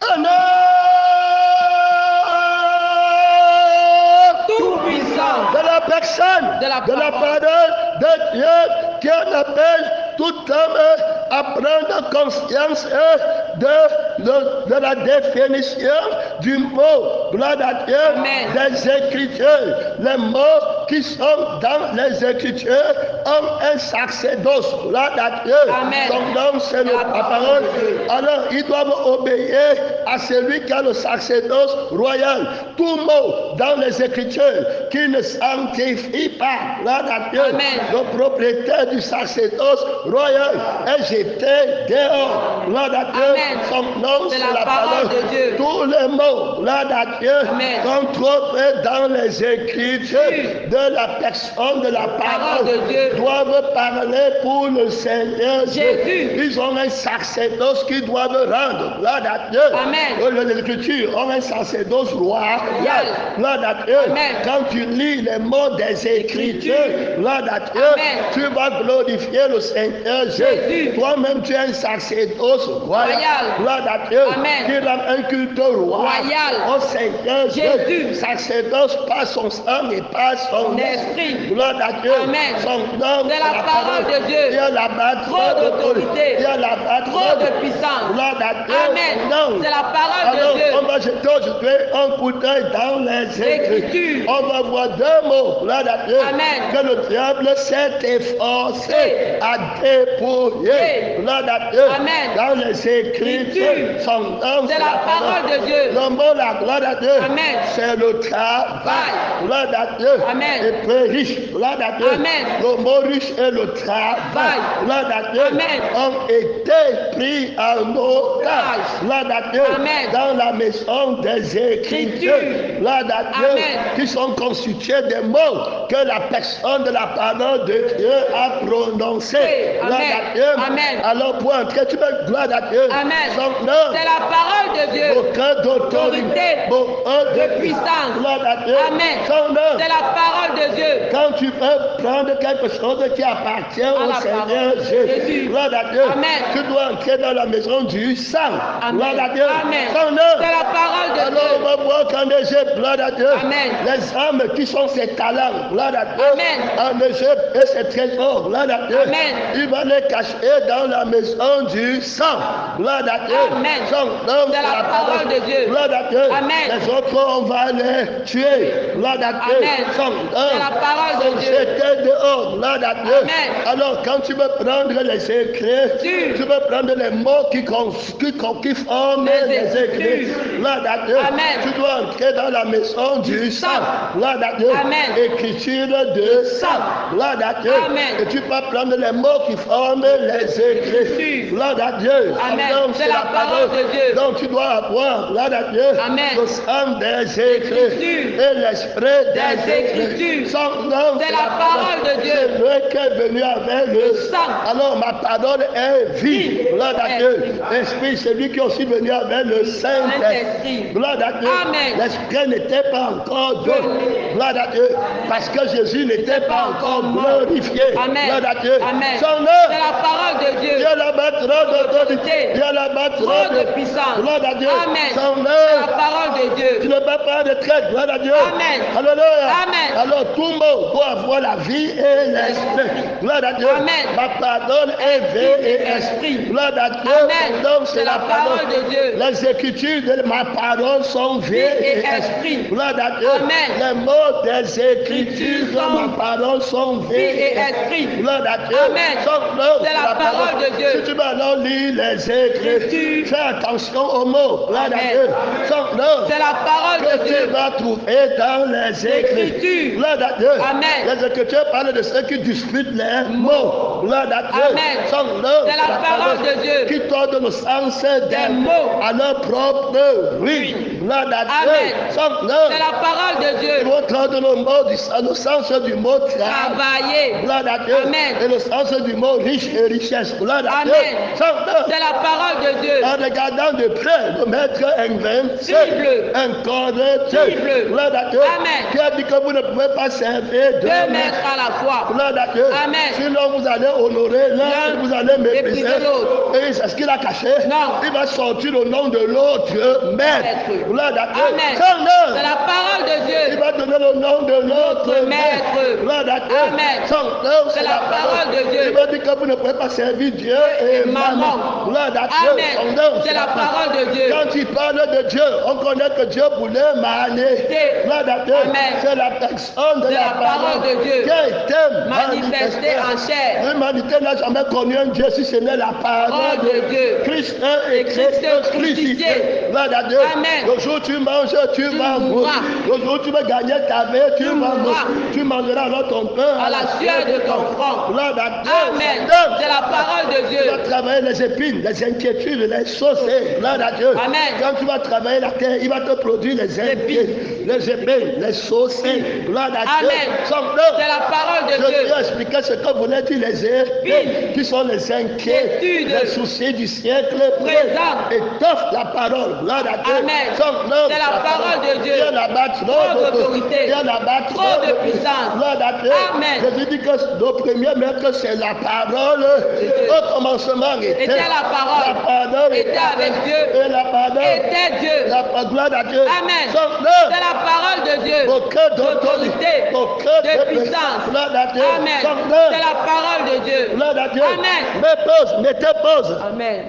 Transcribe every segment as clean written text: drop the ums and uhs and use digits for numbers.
Un tout-puissant de la personne, de la parole de Dieu qui en appelle tout homme à prendre conscience de la définition du mot, gloire à Dieu, Amen. des Écritures. Les mots qui sont dans les Écritures ont un sacerdoce, gloire à Dieu. Amen. Son nom, c'est la parole. Alors, ils doivent obéir à celui qui a le sacerdoce royal. Tout mot dans les Écritures qui ne sanctifie pas, gloire à Dieu, Amen. le propriétaire du sacerdoce royal est jeté dehors, gloire à Dieu. Amen. Son nom, c'est la parole de Dieu. Tous les mots, gloire à Dieu, Amen. sont trouvés dans les Écritures de la personne de la parole de Dieu. doivent parler pour le Seigneur Jésus. Ils ont un sacerdoce qu'ils doivent rendre, gloire à Dieu. Amen. Les Écritures ont un sacerdoce royal, gloire à Dieu. Amen. Quand tu lis les mots des Écritures, gloire à Dieu, Amen. tu vas glorifier le Seigneur Jésus. Toi-même, tu es un sacerdoce royal, gloire à Dieu, Amen. qui rend un culte royal au Seigneur Jésus. Sacerdoce par son sang et par son Esprit. gloire à Dieu. Amen. Son nom, C'est la parole de Dieu. Il y a là-bas Trop d'autorité. Il y a là-bas Trop de puissance. gloire à Dieu. Amen. Non. C'est la parole Alors, de Dieu. on va jeter aujourd'hui un coup d'œil dans les Écritures. On va voir deux mots, gloire à Dieu, Amen. que le diable s'est efforcé à dépouiller, gloire à Dieu, Amen. dans les Écritures. Son nom, C'est la parole de Dieu. Le mot, la gloire à Dieu, Amen. c'est le travail, gloire à Dieu, Amen. et peu riche, gloire à Dieu. Amen. Le mot riche et le travail, gloire à Dieu, Amen. ont été pris en otage, gloire à Dieu, Amen. dans la maison des Écritures, gloire à Dieu, Amen. qui sont constitués des mots que la personne de la parole de Dieu a prononcés, gloire Amen. à Dieu. Amen. Alors pour entrer, tu peux gloire à Dieu. Amen. Son nom, C'est la parole de Dieu. aucun d'autorité, aucun de puissance. gloire à Dieu. Amen. Son nom, C'est la parole de Dieu. quand tu veux prendre quelque chose qui appartient au la Seigneur parole de Jésus, Jésus. gloire à Dieu, Amen. tu dois entrer dans la maison du sang, Amen. gloire à Dieu. Amen. Son nom, C'est la parole de alors on Dieu. va voir qu'en Égypte, gloire à Dieu, Amen. les âmes qui sont ses talents, gloire à Dieu, Amen. en Égypte et ses trésors, gloire à Dieu, Amen. il va les cacher dans la maison du sang, gloire à Dieu. Amen. Son nom, C'est la parole de Dieu. gloire à Dieu. Amen. Les autres, on va les tuer, gloire à Dieu. Amen. Son nom, C'est la parole de sont Dieu. jetés dehors, gloire à Dieu. Amen. Alors, quand tu veux prendre les secrets, Dieu. tu veux prendre les mots qui forment Les les écrits, Écritures. gloire à Dieu. Amen. Tu dois entrer dans la maison du sang, gloire à Dieu. Amen. Écriture de sang, gloire à Dieu. Amen. Et tu peux prendre les mots qui forment les écrits, gloire à Dieu. Amen. Donc, C'est la parole de Dieu. Donc, tu dois avoir, gloire à Dieu, Amen. le sang des écrits Écritures. et l'esprit Des Écritures. Son nom, C'est la parole de Dieu. C'est lui qui est venu avec le sang. Alors, ma parole est vie, gloire à Dieu. L'esprit, c'est lui qui est aussi venu avec le Saint-Esprit. Saint-Esprit. Gloire à Dieu. Amen. L'esprit n'était pas encore donné. Gloire à Dieu. Parce que Jésus n'était pas encore glorifié. Amen. Gloire à Dieu. Amen. Son C'est nom. la parole de Dieu. Il y a là-bas trop d'autorité. Il y a là-bas Trop trop de puissance. Gloire à Dieu. Amen. Son C'est la nom. parole de Tu Dieu. ne peux pas de traite. Gloire à Dieu. Amen. Alléluia. Amen. Alors tout mot doit avoir la vie et l'esprit. Gloire à Dieu. Amen. Ma parole est vie et esprit. Gloire à Dieu. Amen. Donc C'est la parole de Dieu. Les écritures de ma parole sont vie et esprit. Gloire à Dieu. Amen. Les mots des écritures de ma parole sont vie et esprit. Gloire à Dieu. Amen. Donc, C'est la parole de Dieu. Si tu vas alors lire les écritures, fais attention aux mots. Gloire à Amen. Dieu. Donc, C'est la parole que de tu Dieu. vas trouver dans les écritures. Écritures. Gloire à Dieu. Amen. Les écritures parlent de ceux qui disputent les mots. Gloire à Dieu. Amen. Son nom, C'est la parole de Dieu. qui tordent le sens des mots. à leur propre ruine. Gloire à Dieu. Amen. Son nom. C'est la parole de Ils Dieu. vont traduire le sens du mot travail. Travailler. Gloire à Dieu. Amen. Et le sens du mot riche et richesse. Gloire à Dieu. Amen. Son nom. C'est la parole de Dieu. En regardant de près, le maître invincible, Cible. incorruptible. Cible. Gloire à Dieu. Amen. Qui a dit que vous ne pouvez pas servir deux Deux maîtres. maîtres à la fois. Gloire à Dieu. Amen. Sinon vous allez honorer l'un L'un et vous allez mépriser mépriser l'autre. Et c'est ce qu'il a caché. Non. Il va sortir le nom de l'autre maître. Maître. Gloire à Dieu. Amen. Son nom. C'est la parole de Il Dieu. va donner le nom de l'autre Notre maître. maître. Gloire à Dieu. Amen. Son nom, C'est la parole de Dieu. Il va dire que vous ne pouvez pas servir Dieu et maman. Gloire à Dieu. Son Amen. nom, C'est la parole de Dieu. Quand il parle de Dieu, on connaît que Dieu voulait maner. Gloire à Dieu. Amen. C'est la personne de C'est la la parole de Dieu. qui a été Manifesté en chair. L'humanité n'a jamais connu un Dieu si ce n'est la parole de Dieu. Christ et Christ crucifié. Gloire à Dieu. Amen. Le jour où tu manges, tu vas mourir. Le jour où tu vas gagner ta vie, tu vas mourir. Tu mangeras alors ton pain À la sueur de ton front. Gloire à Dieu. Amen. C'est la parole de Tu Dieu. vas travailler les épines, les inquiétudes, les saucer. Gloire à Dieu. Amen. Quand tu vas travailler la terre, il va te produire les inquiétudes, les épines, les saucer. Gloire à Dieu. Amen. Son nom. C'est la parole de Je Dieu. vais expliquer ce que voulait dire les épines, qui sont les inquiétudes, les soucis du siècle présent. Étoffe la parole. Gloire à Dieu. Amen. Son nom. C'est la parole de Dieu. Viens là-bas, Trop d'autorité. Viens là-bas, Trop de puissance. Gloire à Dieu. Amen. Je dis que le premier maître, c'est la parole. Au commencement était la parole. La parole Était avec Dieu. Et la parole Était Dieu. La gloire à Dieu. Amen. Son nom. C'est la parole de Dieu. Aucun d'autorité. Aucun De puissance. Gloire à Dieu. Amen. Son nom. C'est la parole de Dieu. Gloire à Dieu. Amen. Mettez pause. Amen.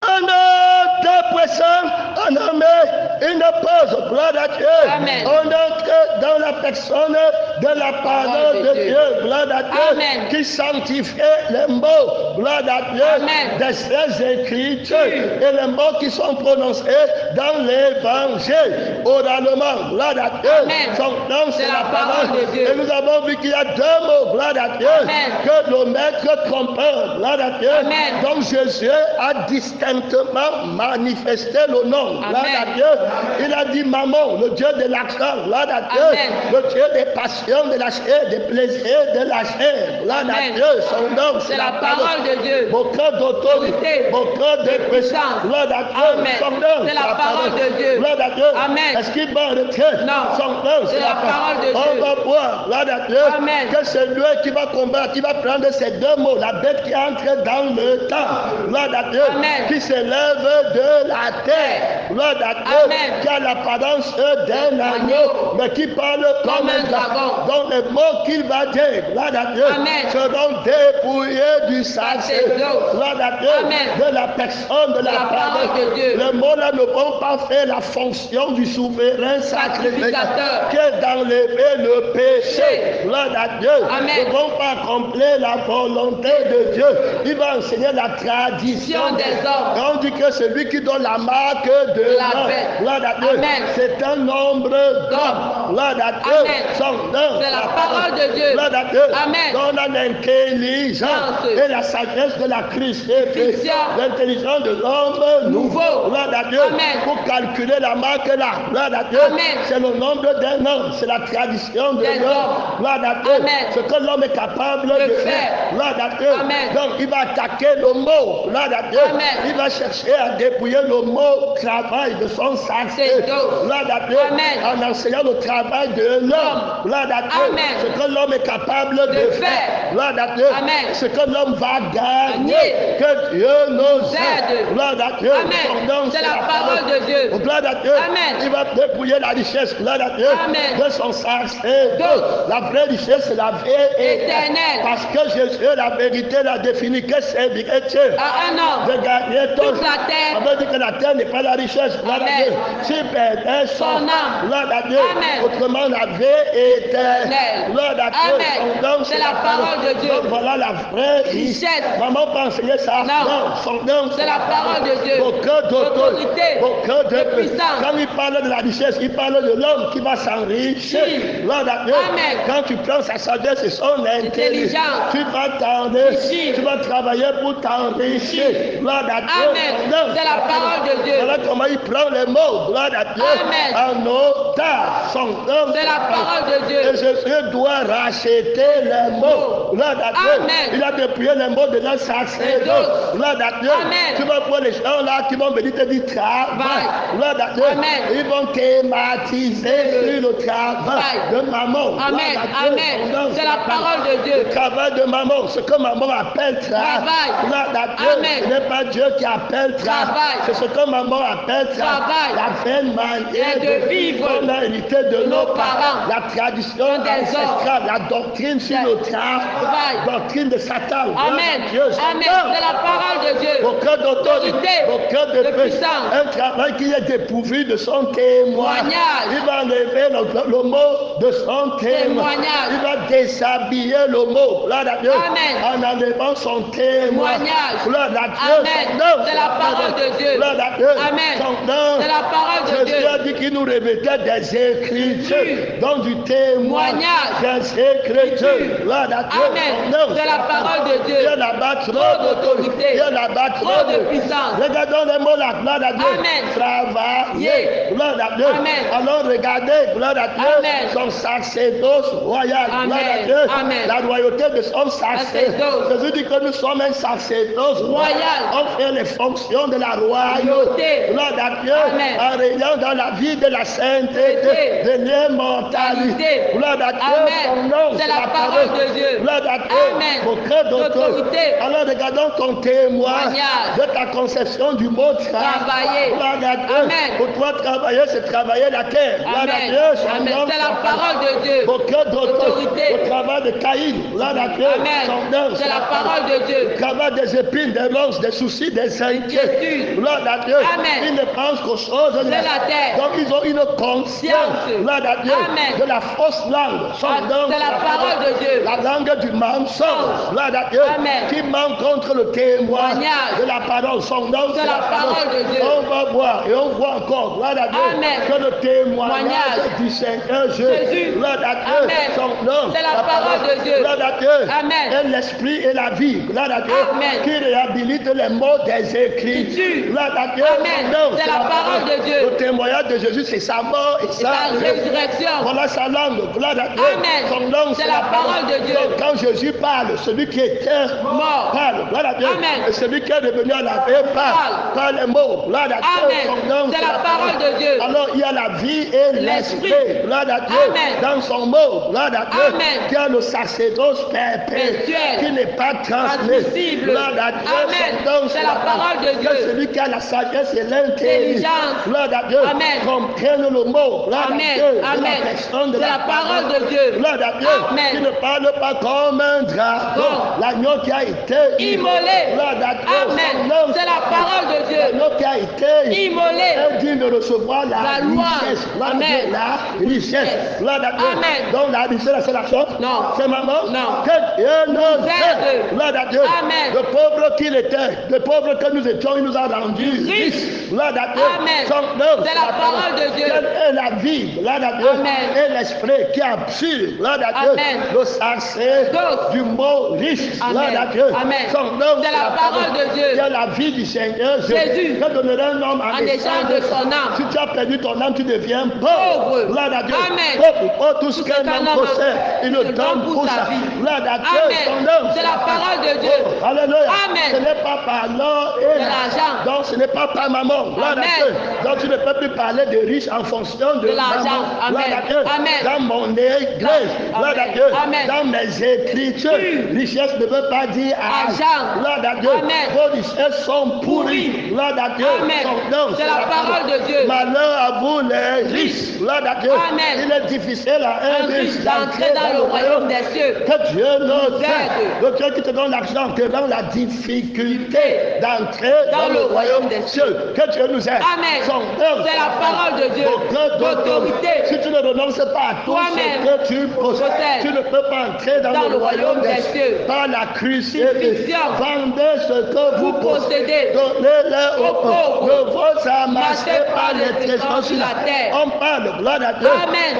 Un autre puissant, on a mis une pause. Gloire à Dieu. Amen. On entre dans la personne de la parole de Dieu. Gloire à Dieu. Amen. Qui sanctifie les mots. Gloire à Dieu. Amen. Des Saintes Écritures. Et les mots qui sont prononcés dans l'évangile. Oralement. Gloire à Dieu. Amen. Son nom, c'est la parole de Dieu. Et nous avons vu qu'il y a deux mots. Gloire à Dieu. Amen. Que le maître trompeur. Gloire à Dieu. Amen. Donc Jésus a distinctement manifesté le nom. Gloire à Dieu. Il a dit maman, le Dieu de l'action. Gloire à Dieu. Amen. Le Dieu des passions de la chair, des plaisirs de la chair. Gloire à Amen. Dieu. Son nom, C'est la parole de Dieu. Mon cœur d'autorité. Mon cœur de puissance. Gloire à Dieu. Amen. Son nom, C'est la parole de Dieu. Gloire à Dieu. Amen. Est-ce qu'il va en retraite? Non. Son nom, C'est la parole de On Dieu. va voir. Gloire à Dieu. Amen. Que c'est lui qui va combattre, qui va prendre ces deux mots. La bête qui entre dans le temps. Gloire à Dieu. Amen. Qui s'élève de la terre. Gloire à Dieu. Amen. Qui a l'apparence d'un agneau, mais qui parle comme un dragon. Donc les mots qu'il va dire, gloire à Dieu, Amen. seront dépouillés du sacerdoce. Gloire à Dieu. Amen. De la personne de la parole de Dieu. Les mots là ne vont pas faire la fonction du souverain sacrificateur qui est d'enlever le péché. Gloire à Dieu. Amen. Ne vont pas accomplir la volonté de Dieu. Il va enseigner la tradition Des hommes. Et on dit que celui qui donne la marque de La l'homme, paix. gloire à Dieu, Amen. c'est un nombre d'hommes. Gloire à Dieu. Amen. Son nom. C'est la parole de Dieu. Gloire à Dieu. Amen. Donne l'intelligence et la sagesse de la Christ. L'intelligence de l'homme nouveau. Gloire à Dieu. Amen. Pour calculer la marque là. Gloire à Dieu. Amen. C'est le nombre d'un homme. C'est la tradition de Des l'homme. hommes. Gloire à Dieu. Amen. Ce que l'homme est capable de faire. Gloire à Dieu. Amen. Donc il va attaquer le mot. Gloire à Dieu. Amen. Il va chercher à dépouiller le mot travail de son sacerdoce. Gloire à Dieu. Amen. En enseignant le travail de l'homme. Gloire à Dieu. Amen. Ce que l'homme est capable de faire. Gloire à Dieu. Amen. Ce que l'homme va gagner. Gagner. Que Dieu nous aide. Aide. Gloire à Dieu. Amen. Donc, C'est la parole de Dieu. Gloire à Dieu. Amen. Il va dépouiller la richesse. Gloire à Dieu. Amen. De son sacerdoce. La vraie richesse, c'est la vraie Éternelle. Parce que Jésus, la vérité, l'a défini que c'est Dieu. À un homme. De gagner Toute la terre. On veut dire que la terre n'est pas la richesse. Gloire à Amen. Dieu. Si perdait son âme. gloire à Dieu. Amen. Autrement, la vie éternelle. Gloire à Dieu. Amen. Son nom, C'est la parole de Dieu. Donc voilà la vraie Richesse. Maman peut enseigner ça. Non. Son nom, C'est la parole de Dieu. Aucun D'autorité. Aucun De puissance. Quand il parle de la richesse, il parle de l'homme qui va s'enrichir. Oui. Gloire à Dieu. Amen. Quand tu prends sa sagesse et son intelligence, tu vas t'enrichir. Tu vas travailler pour t'enrichir. Gloire à Dieu. Amen. Son nom, C'est la parole de Dieu. Voilà Voilà comment il prend les mots, gloire à Dieu, Amen. en otage. Son nom, C'est la parole de Dieu. et Jésus doit racheter les mots. Gloire à Dieu. Amen. Il a dépouillé les mots de notre sacerdoce. Gloire à Dieu. Amen. Tu vas voir les gens là qui vont venir te dire travail. Gloire à Dieu. Amen. Ils vont thématiser sur le travail de maman. Amen. Amen. C'est la parole de Dieu. Le travail de maman, ce que maman appelle travail. Gloire à Dieu. Amen. Ce n'est pas Dieu qui appelle travail. C'est ce que maman appelle travail. La vaine manière de vivre qu'on a hérité de nos parents. La tradition des ancestrale, la doctrine sur le travail, doctrine de Satan. Amen. Dieu, Amen. C'est la parole de Dieu. Aucun d'autorité, aucun de puissance. Un travail qui est dépourvu de son témoignage. Il va enlever le mot de son témoignage. Il va déshabiller le mot. Là, Amen. En enlevant son témoignage. Là, Amen. C'est la parole de Dieu. Amen. C'est la parole de Dieu. Jésus a dit qu'il nous revêtait des écritures, donc du témoignage des écritures. Là, Amen. C'est la parole de Dieu. Il y a là-bas trop d'autorité. Il y a là-bas trop de puissance. Regardons les mots là, gloire à Dieu. Amen. Travailler, gloire à Dieu. Amen. Alors regardez, gloire à Dieu, Amen. son sacerdoce royal. Gloire à Dieu. Amen. La royauté de son sacerdoce. Jésus dit que nous sommes un sacerdoce royal. On fait les fonctions de la royauté. Gloire à Dieu. Amen. En régnant dans la vie de la sainteté, de l'immortalité. Gloire à Dieu. C'est la parole de Dieu. Gloire à Dieu. Amen. Aucun d'autorité. Alors regardons ton témoignage de ta conception du mot travailler. Gloire à Dieu. Amen. Pour toi, travailler, c'est travailler la terre. Gloire à Dieu. Amen. C'est la parole de Dieu. Aucun d'autorité. Le travail de Caïn. Gloire à Dieu. Amen. C'est la parole de Dieu. Le travail des épines, des ronces, des soucis, des inquiétudes. Gloire à Dieu. Amen. Ils ne pensent qu'aux choses de la terre. Donc ils ont une conscience. Gloire à Dieu. Amen. De la fausse langue. C'est la parole de Dieu. La langue du mensonge. Gloire à Dieu. Amen. Qui ment contre le témoignage de la parole. Son nom, c'est la parole de Dieu. On va voir et on voit encore. Gloire à Dieu. Amen. Que le témoignage du Seigneur Jésus. Gloire à Dieu. Amen. Son nom. C'est la parole de Dieu. Gloire à Dieu. Amen. Et l'esprit et la vie. Gloire à Dieu. Amen. Qui réhabilite les mots des Écritures. Gloire à Dieu. Amen. Non, c'est la parole de Dieu. Le témoignage de Jésus, c'est sa mort et sa résurrection. Voilà sa langue. Gloire à Dieu. Amen. Son nom, c'est la parole de Dieu. Donc, quand Jésus parle, celui qui était mort parle. Gloire à Dieu. Amen. Et celui qui est devenu à la vie parle les mots. Gloire à Dieu. Amen. Son nom, c'est la parole de Dieu. Alors il y a la vie et l'esprit. Gloire à Dieu. Amen. Dans son mot. Gloire à Dieu. Amen. Qui a le sacerdoce perpétuel. Qui n'est pas transmissible. Gloire à Dieu. Amen. C'est la parole de Dieu. Celui qui a la sagesse et l'intelligence. Gloire à Dieu. Amen. Comprenne le mot. Gloire à Dieu. Amen. C'est la parole de Dieu. Gloire à Dieu. Amen. Qui ne parle pas comme un dragon. L'agneau qui a été immolé. Gloire à Dieu. Amen. C'est la parole de Dieu. L'agneau qui a été immolé. est digne de recevoir la loi. richesse. Amen. La richesse. Gloire à Dieu. Amen. Donc la richesse, c'est la chose. Non. C'est maman. Non. Que Dieu nous aide. Gloire à Dieu. Amen. Le pauvre qu'il était, le pauvre que nous étions, il nous a rendus riches. Gloire à Dieu. Amen. C'est la parole de Dieu. Et la vie. Gloire à Dieu. Amen. Et l'esprit qui absurde. Gloire à Dieu. Amen. Le sacerdoce du mot riche. Gloire à Dieu. Amen. Son nom, c'est la parole de Dieu. Il y a la vie du Seigneur Jésus. Que donnerait un homme en échange de son âme. Si tu as perdu ton âme, tu deviens pauvre. Gloire à Dieu. Amen. Pauvre. Tout ce qu'un homme possède, il le donne pour sa vie. Gloire à Dieu. Amen. C'est la parole de Dieu. Alléluia. Amen. Ce n'est pas par l'or et l'argent. Donc ce n'est pas par maman. Gloire à Dieu. Donc tu ne peux plus parler de riches en fonction de l'argent. Gloire à Dieu. Amen. Dans mon église. Gloire à Dieu. Amen. Dans mes écritures. Richesse ne veut pas dire argent. Gloire à Dieu. Amen. Vos richesses sont pourries. Gloire à Dieu. Amen. C'est la parole de Dieu. Malheur à vous les riches. Gloire à Dieu. Amen. Il est difficile à un riche d'entrer dans le royaume des cieux. Que Dieu nous aide. Le Dieu qui te donne l'argent te donne la difficulté d'entrer dans le royaume des cieux. Que Dieu nous aide. Amen. C'est la parole de Dieu. D'autorité. Si tu ne renonces pas à tout ce que tu possèdes, tu ne peux pas entrer dans le royaume des cieux. Par la crucifixion. Vendez ce que vous possédez. Donnez-le aux pauvres. Ne vous amassez pas les trésors sur la terre. On parle, gloire à Dieu,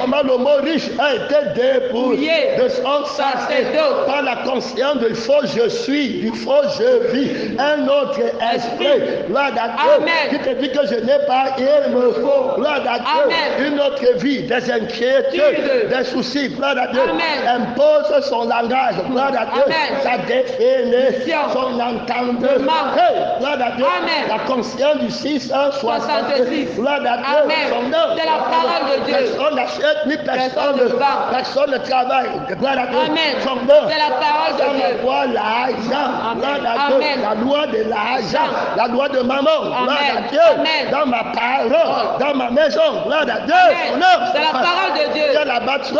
comment le mot riche a été dépouillé de son sacerdoce par la conscience du faux je suis, du faux je vis, un autre esprit, gloire à Dieu, qui te dit que je n'ai pas, il me faut, gloire à Dieu, une autre vie, des inquiétudes, des soucis, gloire à Dieu, impose son langage, gloire à Dieu, sa définition, son entendement, gloire à Dieu, la conscience du 666, gloire à Dieu, son nom, c'est la parole de Dieu. Personne n'achète ni personne ne travaille, gloire à Dieu, son nom, c'est la parole de Dieu. Loi l'argent, gloire à Dieu, la loi de l'argent, la loi de maman, gloire à Dieu, dans ma parole, dans ma maison, gloire à Dieu, son nom, c'est la parole de Dieu. C'est la bâtisse,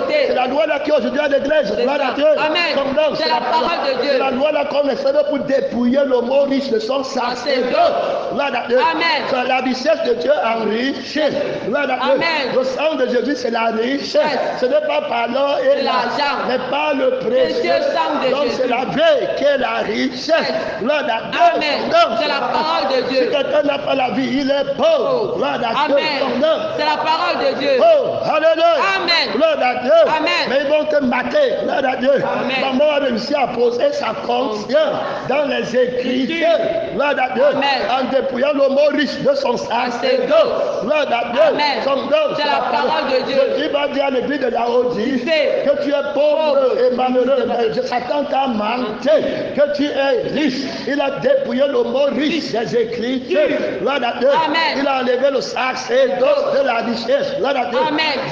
c'est la loi là qui est aujourd'hui à l'église, gloire à Dieu, son nom, c'est la parole de Dieu. C'est la loi là qu'on essaie pour dépouiller le mot riche de son sacerdoce, gloire à Dieu, c'est la richesse de Dieu enrichie, gloire à Dieu, le sang de Jésus c'est la richesse, ce n'est pas par l'or et l'argent, mais par le précieux sang de Jésus. Donc c'est la vie qui est la richesse, gloire à Dieu. Amen. C'est la parole de Dieu. Si quelqu'un n'a pas la vie, il est pauvre, gloire à Dieu. C'est la parole de Dieu. Oh, alléluia. Amen. Gloire à Dieu. Amen. Mais ils vont te mater, gloire à Dieu. Maman a réussi à poser sa conscience dans les Écritures, gloire à Dieu, en dépouillant le mot riche de son sacerdoce, gloire à Dieu. C'est la parole de Dieu. Il va dire à l'église de Laodicée que tu es pauvre et malheureux, mais Satan t'a menti, que tu es riche. Il a dépouillé le mot riche des Écritures, gloire à Dieu. Il a enlevé le sacerdoce de la richesse, gloire à Dieu.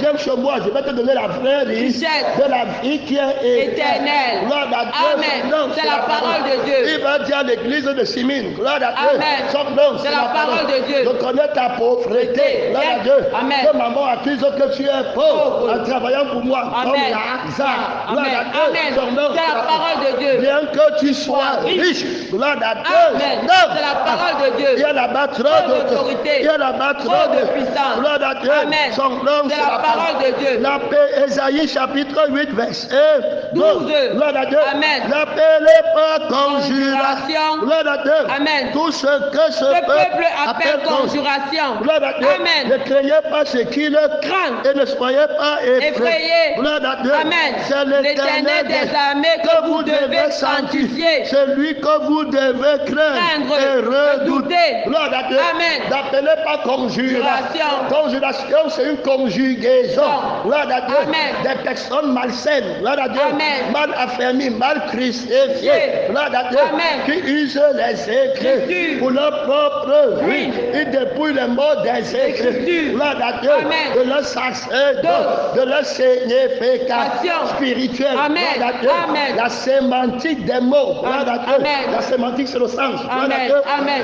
Viens chez moi, je vais te donner la vraie richesse de la vie qui est éternelle, gloire à Dieu. C'est la parole de Dieu. Il va dire à l'église de Simine, gloire à Dieu. C'est la parole de Dieu. Je connais ta pauvreté, gloire à Dieu. Que maman accuse que tu es pauvre en travaillant pour moi, comme Lazare, gloire à Dieu. C'est la parole de Dieu. Bien que tu sois riche, gloire à Dieu. C'est la parole de Dieu. Il y a là-bas trop d'autorité. Il y a là-bas trop de puissance. Gloire à Dieu. Son nom, c'est la parole de Dieu. La paix, Ésaïe chapitre 8, verset 12. Gloire à Dieu. N'appelez pas conjuration. Gloire à Dieu. Tout ce que ce peuple appelle conjuration. Gloire à Dieu. Ne craignez pas ce qui le craint et ne soyez pas effrayés. Gloire à Dieu. C'est l'Éternel des armées que vous devez sanctifier. Celui que vous devez craindre et redouter. Gloire à Dieu. N'appelez pas conjuration. Conjuration, c'est une conjugaison. Gloire à Dieu. Des personnes malsaines. Gloire à Dieu. Mal affermies, mal crucifiées. Gloire à Dieu. Qui usent les Écritures pour leur propre vie. Ils dépouillent les mots des Écritures. Gloire à Dieu. De leur sacerdoce, de leur signification spirituelle. Gloire à Dieu. La sémantique des mots. Gloire à Dieu. La sémantique, c'est le sens. Gloire à Dieu.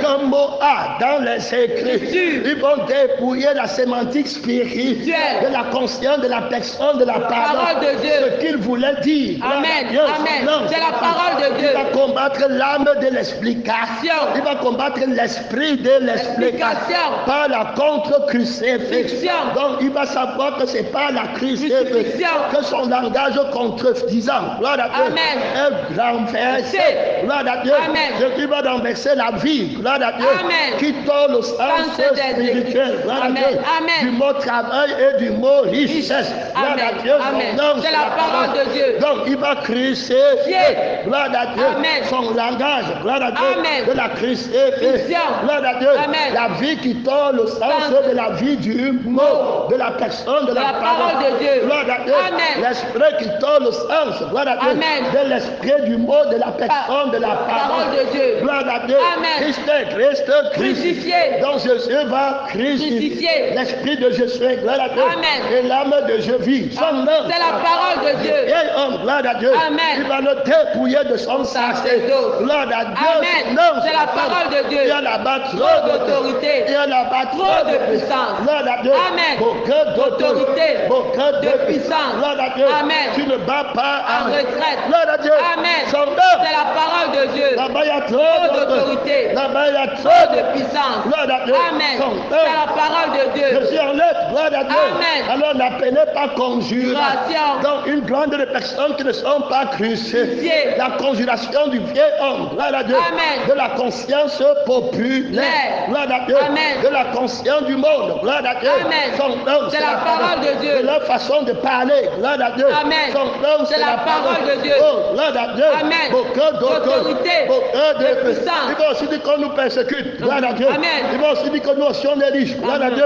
Qu'un mot a dans les Écritures. Ils vont dépouiller la sémantique spirituelle de la conscience de la personne, de la parole de Dieu. Ce qu'il voulait dire. Amen. C'est la parole de Dieu. Il va combattre l'âme de l'explication. Il va combattre l'esprit de l'explication par la contre-crucifixion. Donc il va savoir que c'est pas la crucifixion que son langage contredisant. Gloire à Dieu. Est renversé. Gloire à Dieu. Jésus va renverser la vie. Gloire à Dieu. Qui tord le sens spirituel. Gloire à Dieu. Du mot travail et du mot richesse. Gloire à Dieu. C'est la parole de Dieu. Donc il va crucifier. Gloire à Dieu. Son langage. Gloire à Dieu. De la crucifixion. Gloire à Dieu. La vie qui tord le sens de la vie du mot, de la personne, de la parole de Dieu. Gloire à Dieu. L'esprit qui tord le sens. Gloire à Dieu. De l'esprit du mot, de la personne, de la parole de Dieu. Gloire à Dieu. Christ crucifié. Donc Jésus va crucifier l'esprit de Jésus. Gloire à Dieu. Et l'âme de Jésus. Son nom. C'est la parole de Dieu. Et homme, gloire à Dieu. Il va le dépouiller de son sacerdoce. Gloire à Dieu. Non, c'est la parole de Dieu. Il y a là-bas trop d'autorité. Il y a là-bas trop de puissance. Gloire à Dieu. Beaucoup d'autorité. Beaucoup de puissance. Gloire à Dieu. Tu ne bats pas en retraite. Gloire à Dieu. Son nom. C'est la parole de Dieu. Là-bas il y a trop d'autorité. Là-bas il y a trop de puissance. Gloire à Dieu. C'est la parole de Dieu. Je suis en lettre. Gloire à Dieu. Alors n'appelez pas conjuration. Donc une grande de personnes qui ne sont pas crucifiées. La conjuration du vieil homme. Gloire à Dieu. De la conscience populaire. Gloire à Dieu. De la la conscience du monde. Gloire à Dieu. Son nom, c'est la parole de Dieu. C'est leur façon de parler. Gloire à Dieu. Son nom, c'est la parole de Dieu. Oh, gloire à Dieu. Beaucoup d'autorité, de puissance. Il va aussi dire qu'on nous persécute. Gloire à Dieu. Il va aussi dire que nous aussi on est riches. Gloire à Dieu.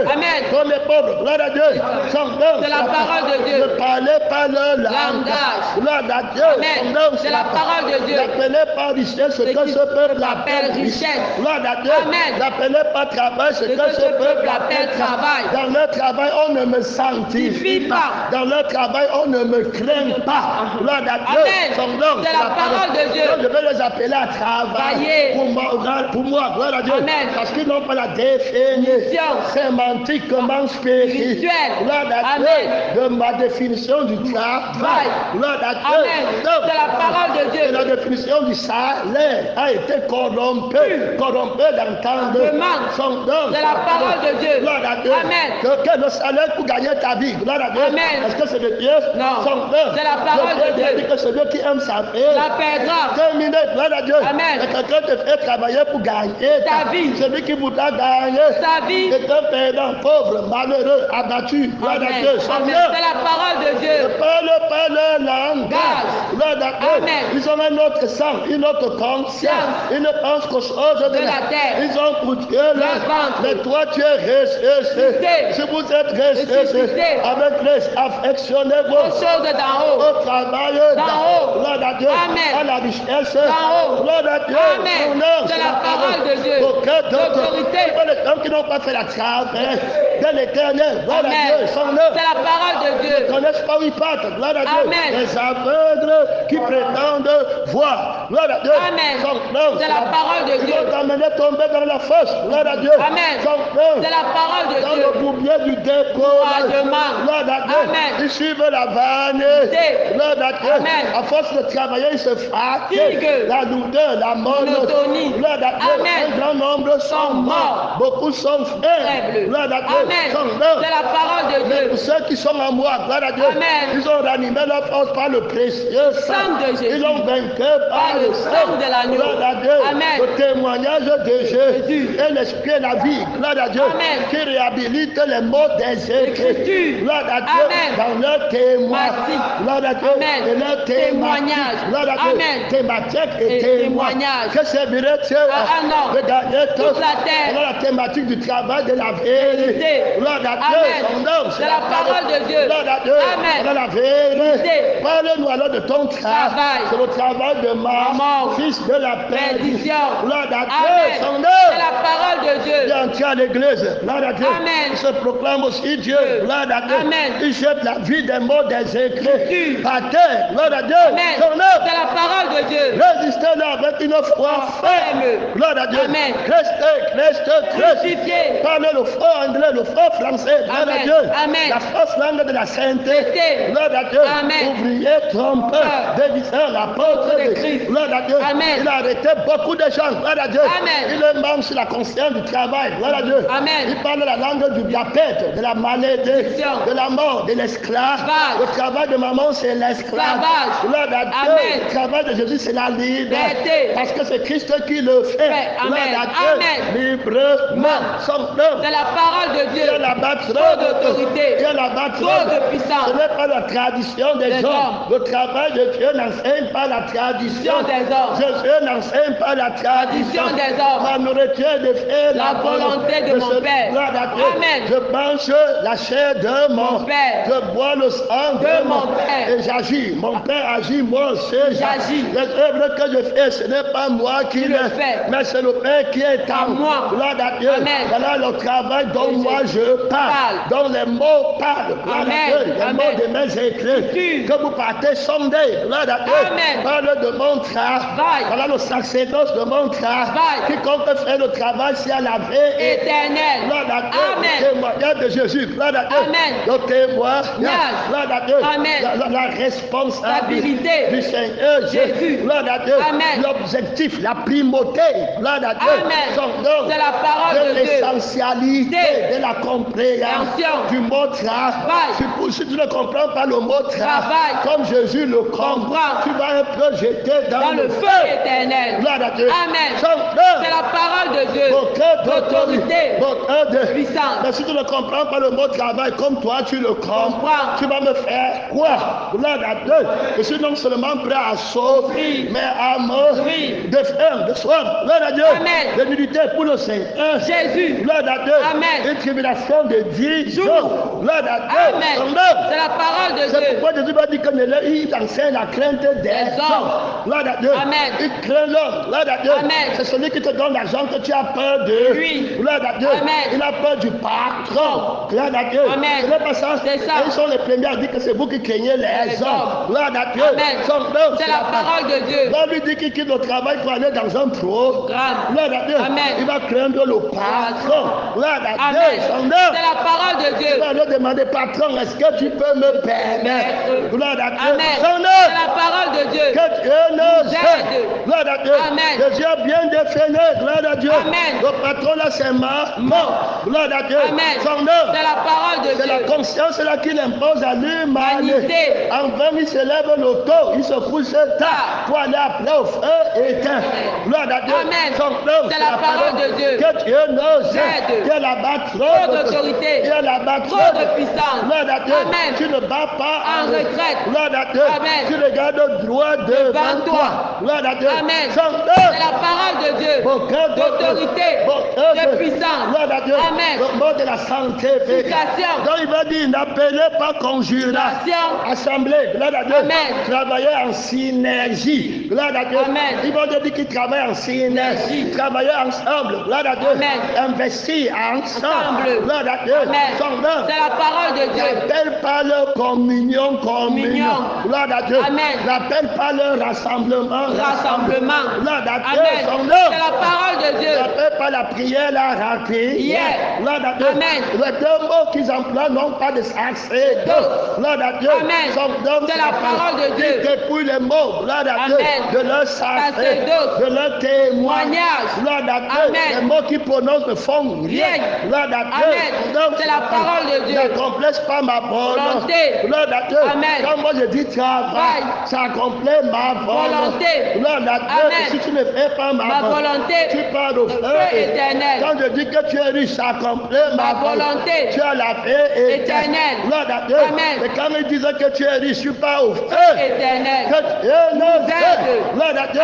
Qu'on est pauvres. Gloire à Dieu. Son nom, c'est la parole de Dieu. Ne parlez pas le langage. Gloire à Dieu. Son nom, c'est la parole de Dieu. N'appelez pas richesse ce que ce peuple appelle richesse. Gloire à Dieu. N'appelez pas travail ce que ce peuple appelle travail. Dans leur travail, on ne me sanctifie pas. Dans leur travail, on ne me craint pas. Gloire à Dieu. Son nom, c'est la parole de Dieu. Je vais les appeler à travailler pour moi. Gloire à Dieu. Parce qu'ils n'ont pas la définition sémantiquement spirituelle. Gloire à Dieu. De ma définition du travail. Gloire à Dieu. C'est la parole de Dieu. La définition du salaire a été corrompue d'entendre son nom. C'est la parole de Dieu. Gloire à Dieu. Que le salaire pour gagner ta vie. Gloire à Dieu. Est-ce que c'est de Dieu? Non. Son nom. C'est la parole de Dieu. Dit que celui qui aime sa vie la perdra. Terminé. Gloire à Dieu. Amen. Et quelqu'un te fait travailler pour gagner ta vie. Celui qui voudra gagner ta vie. C'est un perdant, pauvre, malheureux, abattu. Gloire à Dieu. C'est la parole de Dieu. Ne parle pas le langage. Gloire à Dieu. Ils ont un autre sang, une autre conscience. Ils ne pensent qu'aux choses de la terre. Ils ont pour Dieu mais toi tu es ressuscité. Si vous êtes ressuscité avec les affectionnez-vous aux choses d'en haut. Au travail d'en haut. Gloire à Dieu. À la richesse d'en haut. Gloire à Dieu. C'est la parole de Dieu. L'autorité. Les hommes qui n'ont pas fait la travail de l'éternel. Gloire à Dieu. C'est la parole de Dieu. Ils ne connaissent pas où ils partent. Gloire à Dieu. Les aveugles qui prétendent voir. Gloire à Dieu. C'est la parole de Dieu. Ils vont t'amener tomber dans la fosse. Gloire à Dieu. C'est la parole de Dieu. Dans le bourbier du découragement. Gloire à Dieu. Ils suivent la vanité. Gloire à Dieu. À force de travailler, ils se fatiguent. La lourdeur, la monotonie. Gloire à Dieu. Un grand nombre sont morts. Beaucoup sont faibles. Gloire à Dieu. C'est la parole de Dieu. Mais pour ceux qui sont en moi, gloire à Dieu. Ils ont ranimé leur force par le précieux sang de Jésus. Ils ont vaincu par le sang de l'agneau. Gloire à Dieu. Le témoignage de Jésus et l'esprit et la vie. Gloire à Dieu. Qui réhabilite les mots des Écritures. Gloire à Dieu. Dans leur témoin. Gloire à Dieu. Et leur témoignage. Gloire à Dieu. Thématique et témoignage. Que servirait-il de gagner toute la terre? Dans la thématique du travail de la vérité. Gloire à Dieu. Son nom, c'est la parole de Dieu. Gloire à Dieu. Dans la vérité. Parle-nous alors de ton travail. C'est le travail de ma fils de la perdition. Gloire à Dieu. Son nom. C'est la parole de Dieu. Il entier à l'église. Gloire à Dieu. Amen. Il se proclame aussi Dieu. Gloire à Dieu. Amen. Il jette la vie des mots des écrits. Par terre. Gloire à Dieu. Son nom. C'est la parole de Dieu. Résistez-le avec une foi ferme. Gloire à Dieu. Amen. Restez. Parlez le faux anglais, le faux français. Gloire à Dieu. Amen. La fausse langue de la sainteté. Gloire à Dieu. Amen. Ouvrier, trompeur, déviseur, l'apôtre de Christ. Gloire à Dieu. Amen. Il a arrêté beaucoup de gens. Gloire à Dieu. Amen. Il est membre sur la conscience du travail. Gloire à Dieu. Amen. Il parle la langue du diabète, de la maladie, de la mort, de l'esclave. Le travail de maman, c'est l'esclavage. Gloire à Dieu. Amen. Le travail de Jésus, c'est la liberté. Parce que c'est Christ qui le fait. Gloire à Dieu. Librement. Son nom. C'est la parole de Dieu. Il y a trop d'autorité. Il y a la bâtisse. Trop de puissance. Ce n'est pas la tradition des hommes. Le travail de Dieu n'enseigne pas la tradition des hommes. Jésus n'enseigne pas la tradition des hommes. Ma nourriture de faire la volonté de mon Père. Amen. Je mange la chair de mon Père. Je bois le sang de mon Père. Et j'agis. Mon Père agit, moi aussi j'agis. Les œuvres que je fais, ce n'est pas moi qui le fais, mais c'est le Père qui est en moi. Gloire à Dieu. Voilà le travail dont moi je parle. Dont les mots parlent. Gloire à Dieu. Les mots de mes écrits. Que vous partez sonder. Gloire à Dieu. Parle de mon travail. Voilà le sacerdoce de mon travail. Quiconque fait le travail, c'est à la vie éternelle. Gloire à Dieu. témoignage de Jésus. Gloire à Dieu. Le témoignage. Gloire à Dieu. La responsabilité du Seigneur Jésus. Gloire à Dieu. L'objectif, la primauté. Gloire à Dieu. C'est la parole de Dieu. L'essentialité de la compréhension du mot travail. Si tu ne comprends pas le mot travail, comme Jésus le comprend, tu vas un peu jeter dans le feu éternel. Gloire à Dieu. Amen. C'est la parole de Dieu. L'autorité, puissance. Mais si tu ne comprends pas le mot travail comme toi tu le comprends, tu vas me faire quoi? Gloire à Dieu. Je suis non seulement prêt à sauver, mais à me défendre, de soi. Gloire à Dieu. De militer pour le Seigneur Jésus. Gloire à Dieu. Une tribulation de 10 jours. Gloire à Dieu. C'est la parole de Dieu. C'est pourquoi Jésus va dire que il enseigne la crainte des hommes. Gloire à Dieu. Il craint l'homme. Gloire à Dieu. C'est celui qui te donne l'argent que tu as peur de lui. Gloire à Dieu. Il a peur du patron. Gloire à Dieu. Ce n'est pas ça. Ils sont les premiers à dire que c'est vous qui craignez les hommes. Gloire à Dieu. C'est la parole de Dieu. Va lui dire qu'il quitte le travail pour aller dans un programme. Gloire à Dieu. Il va craindre le patron. Gloire à Dieu. C'est la parole de Dieu. Il va lui demander, patron, est-ce que tu peux me permettre? Gloire à Dieu. C'est la parole de Dieu. Que Dieu nous aide. Gloire à Dieu. Jésus a bien défini. Gloire à Dieu. Le patron là, c'est mort. Gloire à Dieu. C'est la parole de Dieu. C'est la conscience là qu'il impose à l'humanité. En vain, il se lève le taux, il se couche tard pour aller après au feu éteint. Gloire à Dieu. C'est la parole de Dieu. Que Dieu nous aide. Il y a là-bas trop d'autorité. Il y a là-bas trop de puissance. Gloire à Dieu. Tu ne bats pas en retraite. Gloire à Dieu. Tu regardes droit devant toi. Gloire à Dieu. C'est la parole de Dieu. D'autorité, de puissance. Gloire à Dieu. Le mot de la sanctification. Donc il va dire, n'appelez pas conjuration. Assemblée. Gloire à Dieu. Travailler en synergie. Gloire à Dieu. Il va dire qu'ils travaillent en synergie. Travailler ensemble. Gloire à Dieu. Investir ensemble. Gloire à Dieu. C'est la parole de Dieu. N'appelle pas leur communion. Gloire à Dieu. N'appelle pas leur rassemblement. Gloire à Dieu. C'est la parole de Dieu. N'appelle pas la prière la rapide. Gloire à Dieu. Les deux mots qu'ils emploient n'ont pas de sacerdoce. Gloire à Dieu. C'est la parole de Dieu. Ils dépouillent les mots. Gloire à Dieu. De leur sacerdoce. De leur témoignage. Gloire à Dieu. Les mots qu'ils prononcent ne font rien. Gloire à Dieu. C'est la parole de Dieu. N'accomplisse pas ma volonté. Gloire à Dieu. Quand moi je dis travail, ça accomplit ma volonté. Gloire à Dieu. Si tu ne fais pas ma volonté, tu pars au feu éternel. Quand je dis que tu es riche, ça accomplit ma volonté. Tu as la paix éternelle. Gloire à Dieu. Mais quand ils disent que tu es riche, tu pars au feu éternel. Que Dieu nous aide. Gloire à Dieu.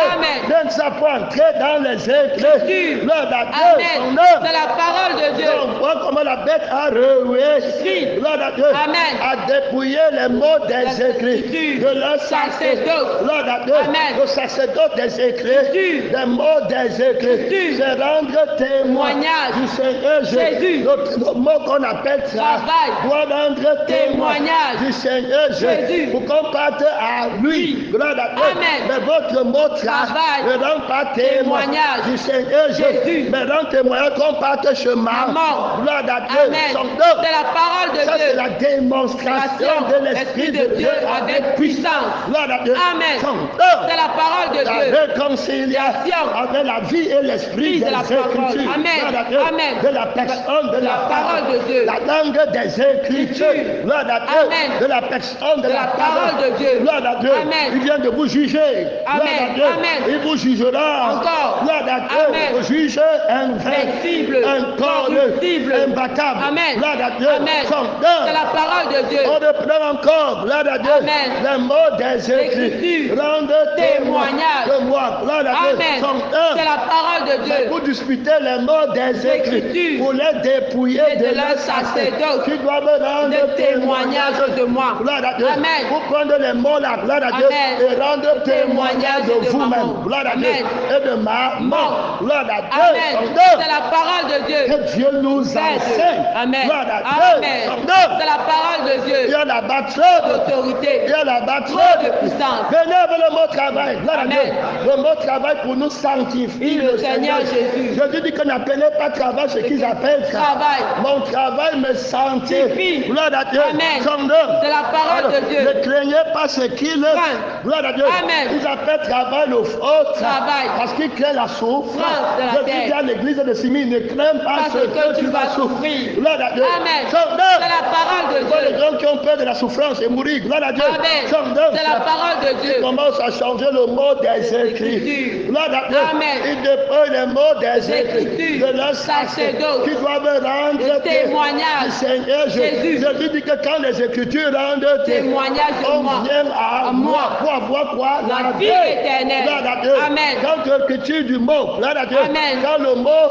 Même ça peut entrer dans les écrits. Gloire à Dieu. C'est la parole de Dieu. On voit comment la bête a réussi. Gloire à Dieu. À dépouiller les mots des écrits. De leur sacerdoce. Gloire à Dieu. Le sacerdoce des écrits. Des mots des écrits. C'est rendre témoignage du Seigneur Jésus. Le mot qu'on appelle travail doit rendre témoignage du Seigneur Jésus. Pour qu'on parte à lui. Gloire à Dieu. Mais votre mot travail ne rend pas témoignage du Seigneur Jésus. Mais rend témoignage qu'on parte chemin. Gloire à Dieu. C'est la parole de Dieu. Ça, c'est la démonstration de l'Esprit de Dieu avec puissance. Gloire à Dieu. C'est la parole de Dieu. La réconciliation avec la vie et l'esprit des Écritures. Amen. De la personne, de la parole de Dieu. La langue des Écritures. Gloire à Dieu. De la personne, de la parole de Dieu. Gloire à Dieu. Il vient de vous juger. Gloire à Dieu. Il vous jugera. Encore. Gloire à Dieu. Vous juge invincible, incorruptible, imbattable. Gloire à Dieu. C'est la parole de Dieu. On reprend encore. Gloire à Dieu. Les mots des Écritures. Rendre témoignage de moi. Gloire à Dieu. C'est la parole de Dieu. Vous disputez les mots des Écritures. Vous les dépouillez de leur sacerdoce. Qui doivent rendre témoignage de moi. Gloire à Dieu. Vous prenez les mots là. Gloire à Dieu. Et rendre témoignage de vous-même. Gloire à Dieu. Et de ma mort. Gloire à Dieu. C'est la parole de Dieu. Que Dieu nous enseigne. Amen. Amen. C'est la parole de Dieu. Il y a la bâtisse d'autorité. Il y a la bâtisse de puissance. Venez avec le mot travail. Amen. Le mot travail pour nous sanctifier. Le Seigneur Jésus. Jésus dit qu'on n'appelait pas travail ce qu'ils appellent travail. Mon travail me sanctifie. Gloire à Dieu. Amen. C'est la parole de Dieu. Ne craignez pas ce qu'ils font. Gloire à Dieu. Amen. Ils appellent travail le faux travail. Parce qu'ils craignent la souffrance. Jésus dit à l'église de Simon, ne crains pas ce que tu vas souffrir. Gloire à Dieu. Amen. C'est la parole de Dieu. Les gens qui ont peur de la souffrance et mourir. Gloire à Dieu. Amen. C'est la parole de Dieu. Il commence à changer le mot des Écritures. Gloire à Dieu. Amen. Il déploie les mots des Écritures. De leur sacerdoce. Qui doivent rendre témoignage. Seigneur Jésus. Jésus dit que quand les Écritures rendent témoignage de moi. On vient à moi. Pour avoir quoi? La vie éternelle. Gloire à Dieu. Amen. Quand l'écriture du mot. Gloire à Dieu. Amen. Quand le mot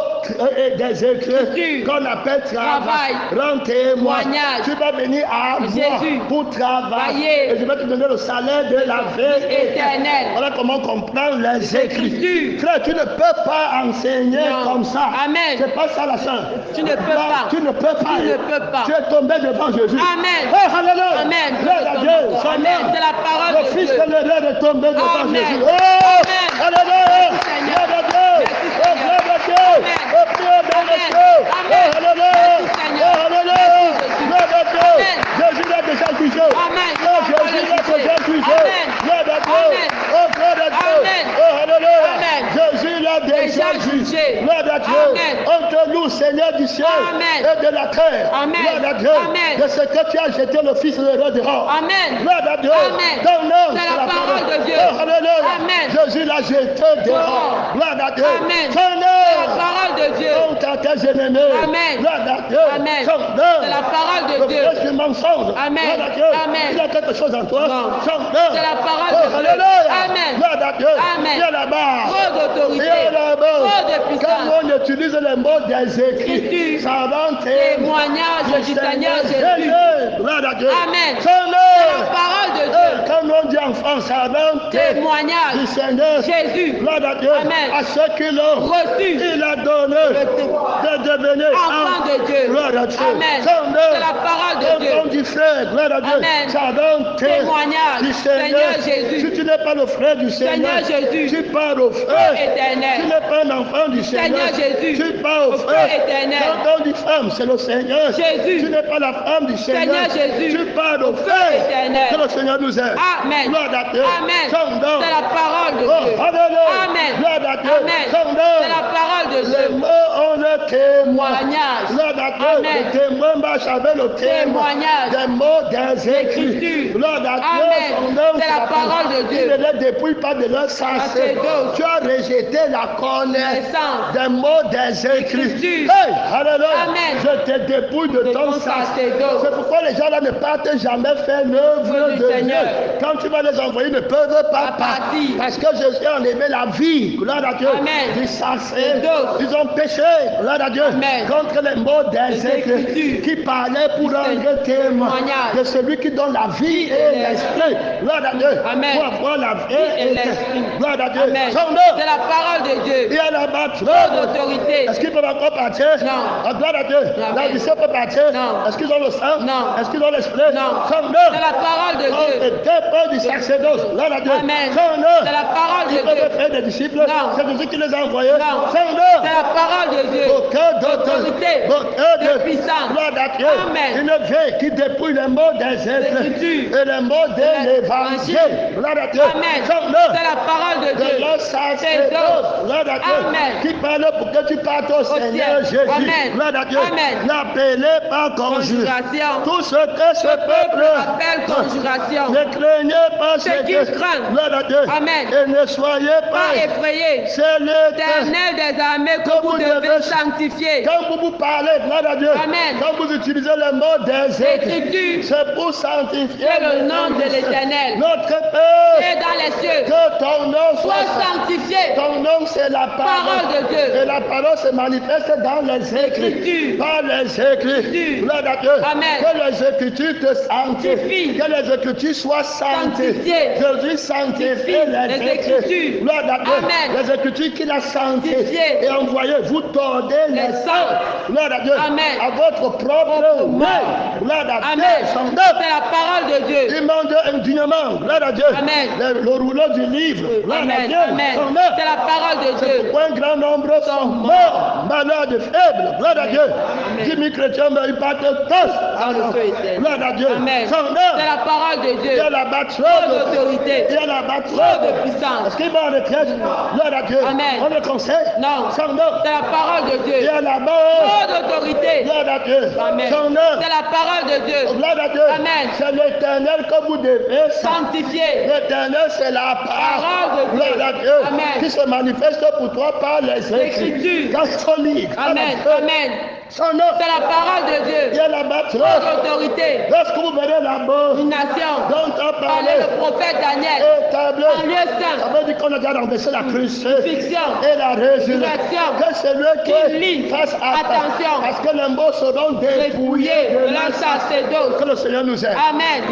des Écritures qu'on appelle travail rend témoignage. Tu vas venir à moi pour travailler. Et je vais te donner le salaire de la vie éternelle. Voilà comment on comprend les Écritures. Frère, tu ne peux pas enseigner comme ça. Amen. C'est pas ça la sœur. Tu ne peux pas. Tu ne peux pas. Tu ne peux pas. Tu es tombé devant Jésus. Amen. Oh, alléluia. Amen. Amen. C'est la parole de Dieu. Le fils de l'erreur est tombé devant Jésus. Oh, Amen. alléluia. Gloire à Dieu. Oh, gloire à Dieu. Oh, prière dans le ciel. Oh, alléluia. Oh, alléluia. Gloire à Dieu. Jésus l'a déjà touché. Amen. Oh, Jésus l'a déjà touché. Gloire à Dieu. Oh, gloire à Dieu. Oh, alléluia. Jésus l'a déjà touché. Gloire à Dieu. Entre nous, Seigneur du ciel et de la terre. Gloire à Dieu. De ce que tu as jeté le fils de l'erreur dehors. Amen. Gloire à Dieu. Ton nom, c'est la parole de Dieu. Oh, alléluia. Amen. Jésus l'a jeté dehors. Gloire à Dieu. Amen. Ton nom. C'est la parole de Dieu. Contre tes ennemis. Amen. Gloire à Dieu. Amen. Ton nom. C'est la parole de Dieu. Le mensonge. Amen. Gloire à Dieu. Amen. Il y a quelque chose en toi. Non. Ton nom. C'est la parole de Dieu. Alléluia. Amen. Gloire à Dieu. Amen. Il y a là-bas. Trop d'autorité. Il y a là-bas. Trop de puissance. Quand on utilise les mots des Écritures, ça rend témoignage du Seigneur Jésus. Gloire à Dieu. Amen. Ton nom. C'est la parole de Dieu. Quand on dit enfant, ça rend témoignage du Seigneur Jésus. Gloire à Dieu. Amen. À ceux qui l'ont reçu. Il a donné de devenir enfant de Dieu. Gloire à Dieu. Amen. C'est la parole de Dieu. Comme du frère, gloire à Dieu. Amen. Ça donne témoignage du Seigneur Jésus. Si tu n'es pas le frère du Seigneur, Jésus. Tu pars au frère éternel. Tu n'es pas un enfant du Seigneur, Jésus. Tu pars au frère éternel. Quand on dit femme, c'est le Seigneur. Jésus. Tu n'es pas la femme du Seigneur, Jésus. Tu pars au frère éternel. Que le Seigneur nous aide. Amen. Gloire à Dieu. Amen. C'est la parole de Dieu. Amen. Gloire à Dieu. Amen. C'est la parole de Dieu. Les mots ont le témoignage. Gloire à Dieu. Amen. Le témoin marche avec le témoignage des mots des Écritures. Gloire à Dieu. C'est la parole de Dieu. Ils ne les dépouillent pas de leur sacerdoce. Tu as rejeté la connaissance des mots des Écritures. Hey, alléluia. Amen. Je te dépouille de ton sacerdoce. C'est pourquoi les gens là ne partent jamais faire l'œuvre de Dieu. Quand tu vas les envoyer, ils ne peuvent pas partir. Parce que Jésus a enlevé la vie. Gloire à Dieu. Amen. Du sacerdoce. Ils ont péché. Gloire à Dieu. Amen. Contre les mots des Écritures qui parlaient pour rendre témoignage de celui qui donne la vie et l'esprit. Gloire à Dieu. Amen. Pour avoir la vie et l'esprit. Gloire à Dieu. Amen. C'est la parole de Dieu. Il y a là-bas trop d'autorité. Est-ce qu'ils peuvent encore partir? Non. Gloire à Dieu. La vie peut partir? Non. Est-ce qu'ils ont le sang? Non. Est-ce qu'ils ont l'esprit? Non. C'est la parole de Dieu. Dépôt du sacerdoce. Gloire à Dieu. Amen. C'est la parole de Dieu. Ils peuvent faire des disciples. Non. C'est Jésus qui les a envoyés. Non. C'est la parole de Dieu. D'autorité. De puissance. Gloire à Dieu. Amen. Une vie qui dépouille les mots des Écritures et les mots de l'évangile. Gloire à Dieu. Amen. C'est la parole de Dieu. De leur sacerdoce. Gloire à Dieu. Amen. Qui parle pour que tu partes au Seigneur Jésus. Amen. Gloire à Dieu. Amen. N'appelez pas conjuration. Tout ce que ce peuple appelle conjuration. Ne craignez pas ce qu'ils craignent. Gloire à Dieu. Amen. Et ne soyez pas effrayés. C'est l'Éternel des armées que vous devez sanctifier. Quand vous parlez, gloire à Dieu. Amen. Quand vous utilisez le mot des Écritures, c'est pour sanctifier le nom de l'Éternel. Notre Père qui est dans les cieux. Que ton nom soit sanctifié. Ton nom, c'est la parole de Dieu. Et la parole se manifeste dans les Écritures. Par les Écritures. Gloire à Dieu. Amen. Que les Écritures te sanctifient. Que les Écritures soient sanctifié. Jésus sanctifie les Écritures. Gloire à Dieu. Les Écritures qu'il a sanctifiées et envoyées. Vous tordez les sangs. Gloire à Dieu. À votre propre main. Gloire à Dieu. C'est la parole de Dieu. Il demande indignement. Gloire à Dieu. Le rouleau du livre. Gloire à Dieu. C'est la parole de Dieu. Pourquoi un grand nombre sont morts, malades, faibles. Gloire à Dieu. 10 000 chrétiens, mais ils partent tous. Gloire à Dieu. C'est la parole de Dieu. Il y a la bâtisse. D'autorité. Il y a la bâtisse. De puissance. Est-ce qu'il va en retraite? Gloire à Dieu. On le conseille? Non. C'est la parole de Dieu. Il y a la mort. D'autorité. Gloire à Dieu. C'est la parole de Dieu. Gloire à Dieu. C'est l'Éternel que vous devez sanctifier. L'Éternel, c'est la parole de Dieu. Gloire à Dieu. Qui se manifeste pour toi par les Écritures. Catholiques. Amen. C'est la parole de Dieu. Il y a la bâtisse. D'autorité. Lorsque vous verrez là-bas, une nation, dont on parlait le prophète Daniel, en lieu saint, ça veut dire qu'on a déjà renversé la crucifixion et la résurrection. Que celui qui fasse attention, parce que les mots seront dépouillés de leur sacerdoce. Que le Seigneur nous aide. Amen.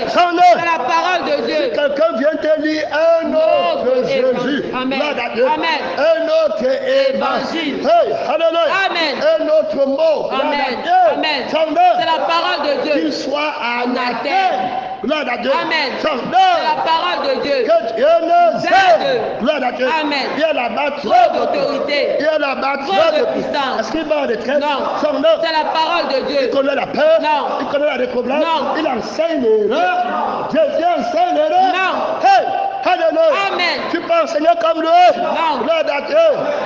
C'est la parole de Dieu. Si quelqu'un vient te lire un autre Jésus, Amen. Un autre évangile, alléluia. Amen. Un autre mot, Amen. C'est la parole de Dieu. Qu'il soit anathème. Gloire à Dieu. Amen. C'est la parole de Dieu. Que Dieu nous aide. Gloire à Dieu. Amen. Il y a là-bas trop d'autorité. Il y a là-bas trop de puissance. Est-ce qu'il va en retraite? Non. C'est la parole de Dieu. Il connaît la peur. Non. Il connaît la découverte. Non. Il enseigne l'erreur. Jésus enseigne l'erreur. Non. Hey! Alléluia. Amen. Tu peux enseigner comme lui? Non. Gloire à Dieu.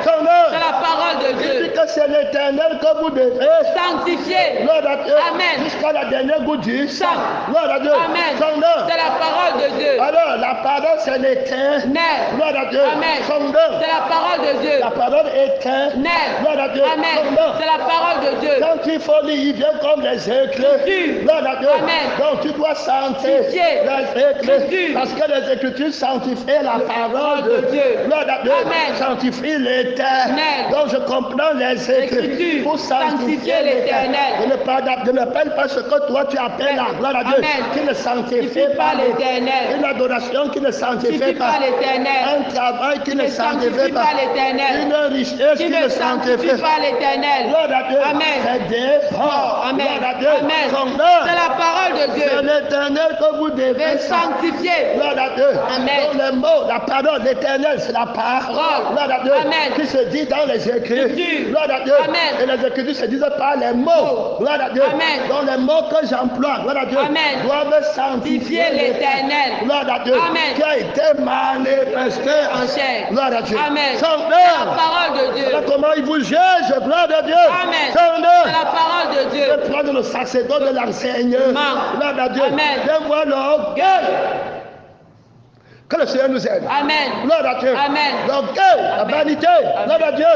C'est la parole de Dieu. Il dit que c'est l'Éternel que vous devez sanctifier. Gloire à Dieu. Amen. Jusqu'à la dernière goutte du sang. Gloire à Dieu. Amen. C'est la parole de Dieu. Alors, la parole, c'est l'éternel. Gloire à Dieu. Amen. C'est la parole de Dieu. La parole éternelle. Gloire à Dieu. Amen. C'est la parole de Dieu. Quand il faut lire, il vient comme les Écritures. Gloire à Dieu. Amen. Donc, tu dois sanctifier les Écritures. Parce que les Écritures sanctifient la parole de Dieu. Gloire à Dieu. Amen. Sanctifie l'éternel. Donc, je comprends les Écritures pour sanctifier l'éternel. Je ne parle pas ce que toi tu appelles la gloire à Dieu. Qui ne sanctifie pas l'éternel. Une adoration qui ne sanctifie pas l'éternel. Un travail qui ne sanctifie pas l'éternel. Une richesse qui ne sanctifie pas l'éternel. Gloire à Dieu. Amen. C'est d'effort. Amen. Gloire à Dieu. Amen. C'est la parole de Dieu. C'est l'éternel que vous devez sanctifier. Gloire à Dieu. Amen. Donc les mots, la parole, l'éternel, c'est la parole. Gloire à Dieu. Amen. Qui se dit dans les Écritures. Gloire à Dieu. Amen. Et les Écritures se disent par les mots. Gloire à Dieu. Amen. Donc les mots que j'emploie, gloire à Dieu, Amen. doivent sanctifier l'éternel. Gloire à Dieu. Amen. Qui a été manifesté en chair. Gloire à Dieu. Amen. C'est la parole de Dieu. Voilà comment il vous juge. Gloire à Dieu. Amen. C'est la parole de Dieu. C'est prendre le sacerdoce de l'enseignement. Gloire à Dieu. Amen. Viens voir l'orgueil. Que le Seigneur nous aide. Amen. Gloire à Dieu. Amen. L'orgueil, la vanité. Gloire à Dieu.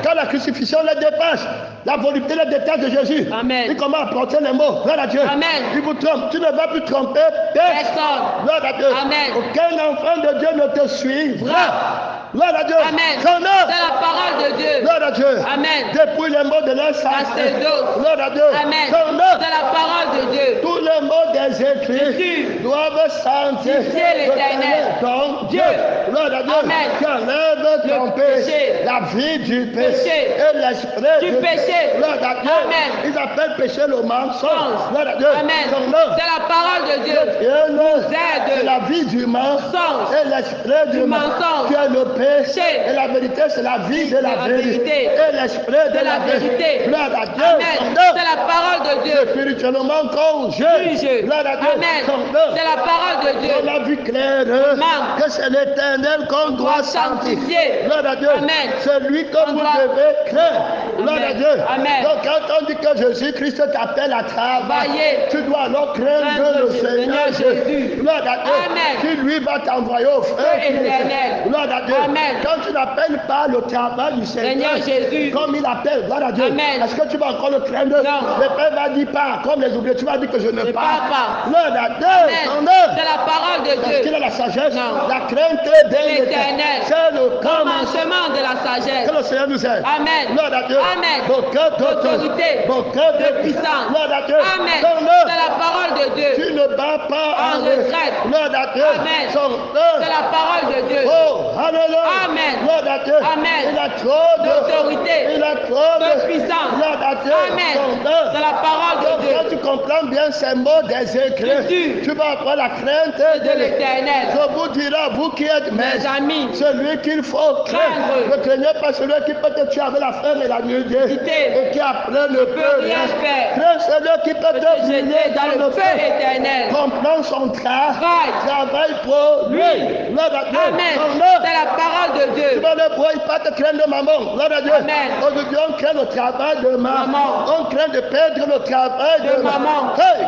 Quand la crucifixion les dépasse, la volonté les détache de Jésus. Amen. Il commence à porter les mots. Gloire à Dieu. Amen. Il vous trompe. Tu ne vas plus tromper personne. Gloire à Dieu. Amen. Aucun enfant de Dieu ne te suivra. Gloire à Dieu. Amen. C'est la parole de Dieu. Gloire à Dieu. Amen. Depuis les mots de leur sacerdoce. Gloire à Dieu. Amen. C'est la parole de Dieu. Tous les mots des Écritures doivent sanctifier l'éternel. Donc Dieu. Gloire à Dieu. Amen. Qui enlève ton péché. La vie du péché. Et l'esprit du péché. Gloire à Dieu. Amen. Ils appellent péché le mensonge. Gloire à Dieu. Amen. C'est la parole de Dieu. C'est la vie du mensonge. Et l'esprit du mensonge. Qui est le péché. Et la vérité, c'est la vie de la vérité. Et l'esprit de la vérité. Gloire à Dieu. Amen. C'est la parole de Dieu. Spirituellement qu'on juge. Gloire à Dieu. Amen. C'est la parole de Dieu. On a vu clair que c'est l'éternel qu'on doit sanctifier. Gloire à Dieu. Amen. C'est lui que vous devez craindre. Gloire à Dieu. Amen. Donc quand on dit que Jésus-Christ t'appelle à travailler, tu dois alors craindre le Seigneur Jésus. Gloire à Dieu. Amen. Qui lui va t'envoyer au feu éternel. Gloire à Dieu. Amen. Quand tu n'appelles pas le travail du Seigneur Jésus, comme il appelle, gloire à Dieu, est-ce que tu vas encore le craindre? Non. Le Père va dire pas, comme les oubliés, tu vas dire que je ne parle pas. L'heure d'Adieu, c'est la parole de Dieu. Est-ce qu'il a la sagesse? Non. La crainte de l'Éternel. C'est le commencement de la sagesse. Que le Seigneur nous aide. Amen. L'heure d'Adieu. Amen. D'autorité. De puissance. L'heure d'Adieu. Amen. C'est la parole de Dieu. Tu ne bats pas en retraite. L'heure d'Adieu. Amen. C'est la parole de Dieu. Oh, alléluia. Amen. L'heure d'Adieu. Amen. Il a trop d'autorité. Il a trop de puissance. L'heure d'Adieu. Amen. C'est la parole de Dieu. Quand tu comprends bien ces mots des écrits, tu vas avoir la crainte de l'Éternel. Je vous dirai, vous qui êtes mes amis, celui qu'il faut craindre. Ne craignez pas celui qui peut te tuer avec la faim et la nudité et qui après ne peut rien faire. Crains celui qui peut te brûler dans le feu éternel. Comprends son travail pour lui. Amen. C'est la parole de Dieu. Tu vas ne pourrais pas te craindre de maman. Aujourd'hui, on craint le travail de maman. On craint de perdre le travail de maman. Hey,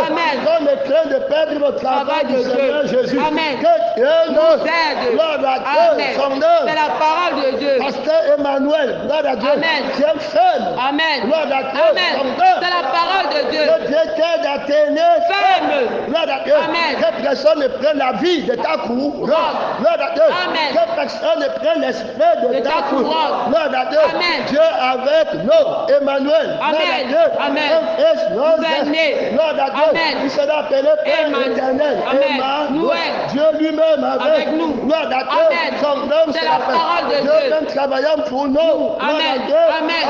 Amen. On ne craint de perdre le travail du Seigneur Jésus. Amen. Que Dieu nous aide. C'est la parole de Dieu. Pasteur Emmanuel, Amen. Dieu ferme. Amen. Amen. C'est la parole de Dieu. Que Dieu t'aide à tenir ferme. Amen. Que personne ne prenne la vie de ta couronne. Amen. Que personne ne prenne l'esprit de ta couronne. Amen. Dieu avec nous. Emmanuel. Amen. Amen. Amen. Il sera appelé Père éternel. Emmanuel. Dieu lui-même avec nous. Amen. C'est la parole de Dieu. Dieu même travaillant pour nous. Amen. Amen.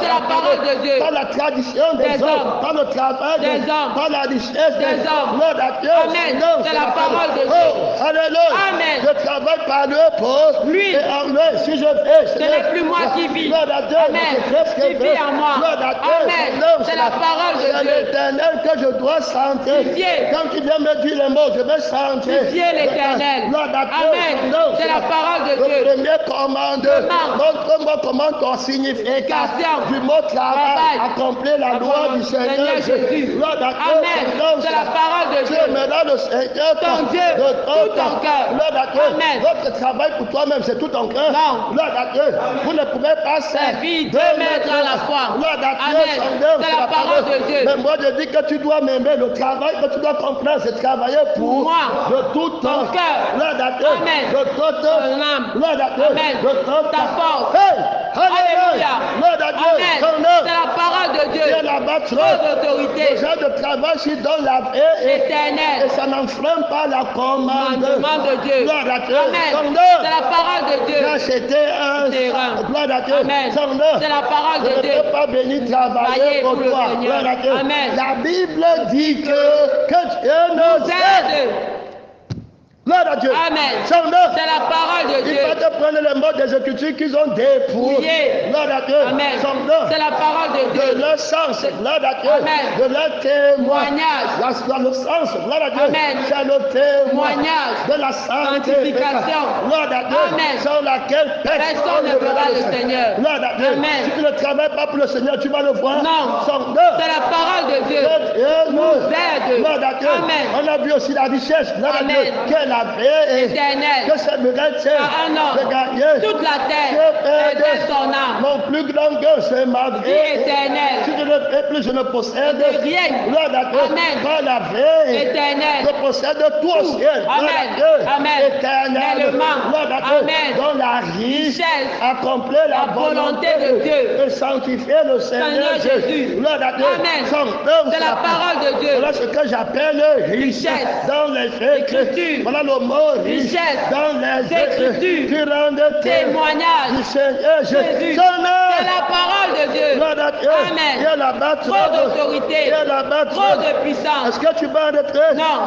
C'est la parole de Dieu. Par la tradition des hommes. Par le travail des hommes. Par la richesse des hommes. Amen. C'est la parole de Dieu. Oh, alléluia. Amen. Je travaille par lui pour lui. Et en lui, si je fais, ce n'est plus moi qui vis. Amen. Qui vit en moi. Amen. C'est la parole de Dieu. C'est l'Éternel que je dois sanctifier. Quand il vient me dire les mots, je vais sanctifier l'Éternel. Amen. C'est la parole de Dieu. Le premier commandement. Montre-moi comment ton signification du mot travail accomplir la loi du Seigneur Jésus. Amen. C'est la parole de Dieu. Tu aimeras le Seigneur ton Dieu de tout ton cœur. Amen. Votre travail pour toi-même, c'est tout ton cœur. Non. Vous ne pouvez pas servir 2 mètres à la fois. Amen. C'est la parole de Dieu. Mais moi, je dis que tu dois m'aimer. Le travail que tu dois comprendre, c'est travailler pour moi. De tout ton cœur. Amen. De toute ton âme. Amen. De toute ta force. Hey. Alléluia. Amen. C'est la parole de Dieu. C'est la d'autorité. Le genre de travail qui donne la paix éternelle. Et ça n'enfreint pas la commande de Dieu. Amen. C'est la parole de Dieu. C'était un terrain. Amen. C'est la parole de Dieu. Je ne peux pas venir travailler pour toi. Amen. La Bible dit que Dieu nous aide. Amen. C'est la parole de Dieu. Il va te prendre les mots des Écritures qu'ils ont dépouillés. Amen. C'est la parole de Dieu. De leur sens. Amen. De leur témoignage. Le sens. Amen. C'est le témoignage de la sanctification. Amen. Sans laquelle personne ne verra le Seigneur. Amen. Si tu ne travailles pas pour le Seigneur, tu vas le voir. Non. C'est la parole de Dieu. Nous aide. Amen. On a vu aussi la richesse. Amen. Quelle paix éternelle. Que ça me gagne de gagner toute la terre et de son âme. Mon plus grand gain, c'est ma vie éternelle. Si je ne fais plus, je ne possède rien. Amen. Pas la vie éternelle. Je possède tout au ciel. Amen. Éternellement. Amen. Dans la richesse, accomplir la volonté de Dieu et sanctifier le Seigneur Jésus. Amen. C'est la parole de Dieu. Voilà ce que j'appelle richesse dans les Écritures. Voilà le mot richesse dans les Écritures qui rendent témoignage du Seigneur Jésus. C'est la parole de Dieu. Amen. Il y a là-bas trop d'autorité, trop de puissance. Est-ce que tu vas arrêter? Non.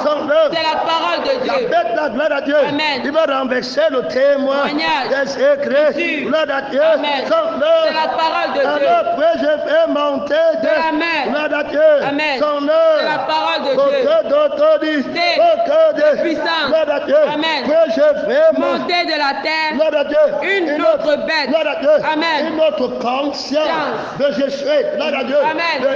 C'est la parole de Dieu. La bête, la gloire à Dieu. Amen. Il va renverser le témoignage des Écritures. Gloire à Dieu. Amen. C'est la parole de Dieu. Alors après, je fais monter de la mer. Gloire à Dieu. Amen. C'est la parole de Dieu. D'autorité. De puissance. Amen. Que je fais monter de la terre une autre bête. Amen. Une autre conscience de Jésus. Amen. De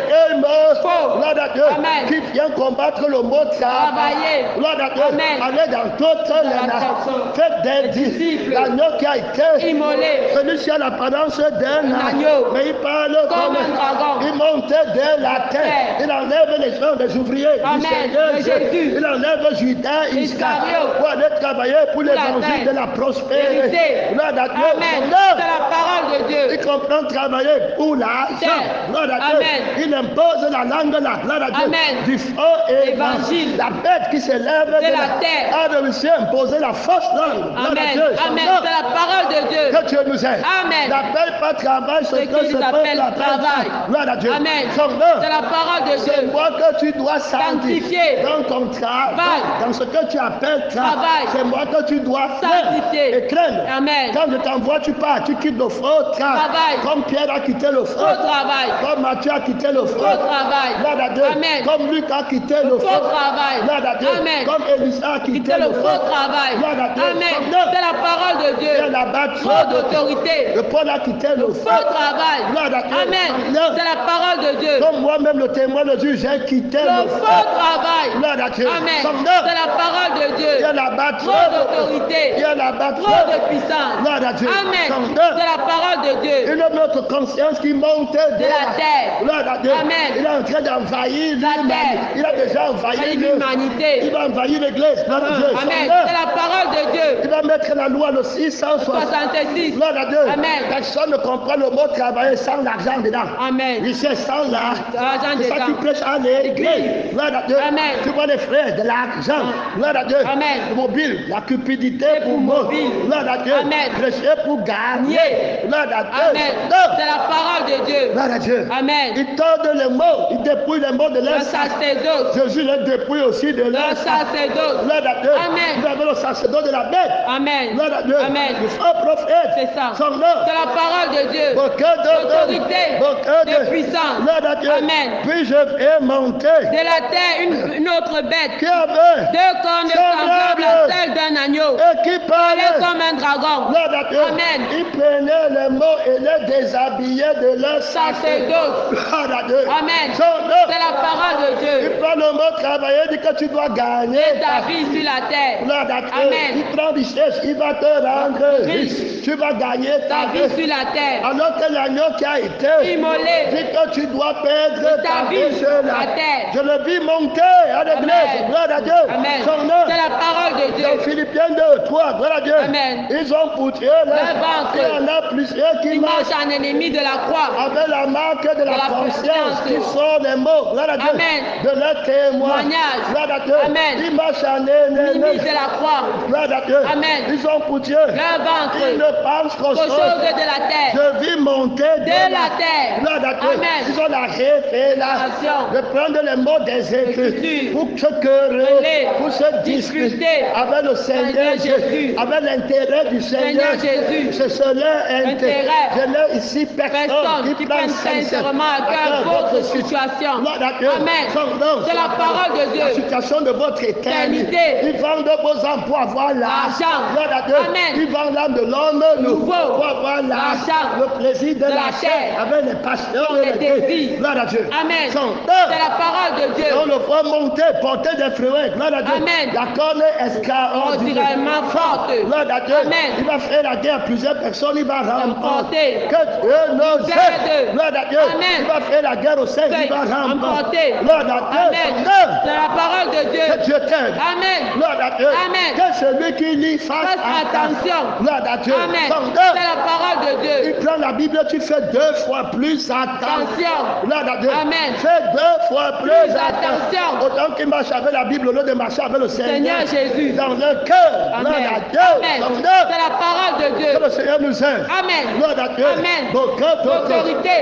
gloire à Dieu, qui vient combattre le mot travailler. Gloire à Dieu, allez dans toutes les nations. Faites des disciples. L'agneau qui a été immolé. Celui-ci a l'apparence d'un agneau, mais il parle comme un dragon. Il monte de la terre. Il enlève les gens des ouvriers du Seigneur Jésus. Il enlève Judas Iscariote pour aller travailler pour l'évangile de la prospérité. Gloire à Dieu. C'est la parole de Dieu. Il comprend travailler pour l'argent. Gloire à Dieu. Il impose la langue, la gloire à Dieu, du faux évangile. La bête qui s'élève de la terre a réussi à imposer la fausse langue. Gloire à Dieu. Amen. C'est la parole de Dieu. Que Dieu nous aide. Amen. N'appelle pas travail ce que ce peuple appelle. Gloire à Dieu. Amen. C'est la parole de Dieu. C'est moi que tu dois sanctifier dans ton travail, dans ce que tu appelles travail. C'est moi que tu dois faire et craindre. Amen. Quand je t'envoie, tu pars, tu quittes le faux travail. Comme Pierre a quitté le faux travail. Comme Matthieu a quitté le faux travail. Gloire à Dieu. Amen. Comme Luc a quitté le faux travail. Gloire à Dieu. Amen. Comme Élisa a quitté le faux travail. Gloire à Dieu. Amen. C'est la parole de Dieu. Trop d'autorité. Le Paul a quitté le faux travail. Gloire à Dieu. Amen. C'est la parole de Dieu. Comme moi-même le témoin de Dieu, j'ai quitté le faux travail. Gloire à Dieu. Amen. C'est la parole de Dieu. Il y a là-bas trop d'autorité. Il y a là-bas trop de puissance. Gloire à Dieu. Amen. C'est la parole de Dieu. Une autre conscience qui monte de la terre. Gloire à Dieu. Amen. Il est en train d'envahir l'humanité. Il a déjà envahi l'humanité. Il va envahir l'église. Gloire à Dieu. Amen. C'est la parole de Dieu. Il va mettre la loi le 666. Gloire à Dieu. Amen. Personne ne comprend le mot travailler sans l'argent dedans. Amen. Il sait sans l'argent. C'est ça qui prêche à l'église. Gloire à Dieu. Amen. Tu vois les frères de l'argent. Gloire à Dieu. Amen. Le mobile, la cupidité pour mobile. Gloire à Dieu. Amen. Prêcher pour gagner. Gloire à Dieu. Amen. C'est la parole de Dieu. Gloire à Dieu. Amen. Il tord les mots. Il dépouille les mots de leur sacerdoce. Jésus les dépouille aussi de leur sacerdoce. Gloire à Dieu. Amen. Vous avez le sacerdoce de la bête. Amen. Gloire à Dieu. Amen. Le faux prophète. C'est ça. Son nom. C'est la parole de Dieu. D'autorité. De puissance. Gloire à Dieu. Amen. Puis je vais monter. De la terre, une autre bête. Qui avait 2 cornes semblables à celle d'un agneau. Et qui parlait comme un dragon. Gloire à Dieu. Amen. Ils prenaient les mots et les déshabillaient de leur sacerdoce. Gloire à Dieu. Amen. C'est la parole de Dieu. Il prend le mot travailler, dit que tu dois gagner ta vie sur la terre. Gloire à Dieu. Amen. Il prend richesse, il va te rendre riche. Tu vas gagner ta vie sur la terre. Alors que l'agneau qui a été immolé dit que tu dois perdre ta vie sur la terre. Je le vis monter à l'église. Gloire à Dieu. Amen. C'est la parole de Dieu. Dans Philippiens 2, 3, gloire à Dieu. Amen. Ils ont poutré leur ventre. Il y en a plusieurs qui marchent en ennemi de la croix. Avec la marque de la conscience qui sont les mots. Gloire à Dieu. Amen. De leur témoignage. Gloire à Dieu. Amen. Ils marchent en ennemi de la croix. Gloire à Dieu. Amen. Ils ont poutré leur ventre. Ils ne pensent qu'aux choses de la terre. Je vis monter de la terre. Gloire à Dieu. Amen. Ils ont la révélation de prendre les mots des Écritures pour se quereller, pour se discuter avec le Seigneur Jésus, avec l'intérêt du Seigneur Jésus. C'est cela intérêt. Je n'ai ici personne qui prenne sincèrement à cœur votre situation. Amen. C'est la parole de Dieu. La situation de votre éternité. Ils vendent vos enfants pour avoir l'argent. Amen. Ils vendent l'âme de l'homme nouveau pour avoir l'argent, le plaisir de la chair, avec les passions et les désirs. Gloire à Dieu. Amen. C'est la parole de Dieu. On le voit monter, porter des fruits. Gloire à Dieu. Amen. La corne est extraordinairement forte. Gloire à Dieu. Amen. Il va faire la guerre à plusieurs personnes. Il va remporter. Que Dieu nous aide. Gloire à Dieu. Amen. Il va faire la guerre au sein. Il va remporter. Gloire à Dieu. Amen. C'est la parole de Dieu. Que Dieu t'aide. Amen. Gloire à Dieu. Amen. Que celui qui lit fasse attention. Gloire à Dieu. Amen. C'est la parole de Dieu. Il prend la Bible, tu fais 2 fois plus attention. Gloire à Dieu. Amen. Fais 2 fois plus attention. Autant qu'il marche avec la Bible au lieu de marcher avec le Seigneur Jésus. dans le cœur. Amen. Gloire à Dieu. Amen. C'est la parole de Dieu. Que le Seigneur nous aide. Amen. Gloire à Dieu. Amen. D'autorité.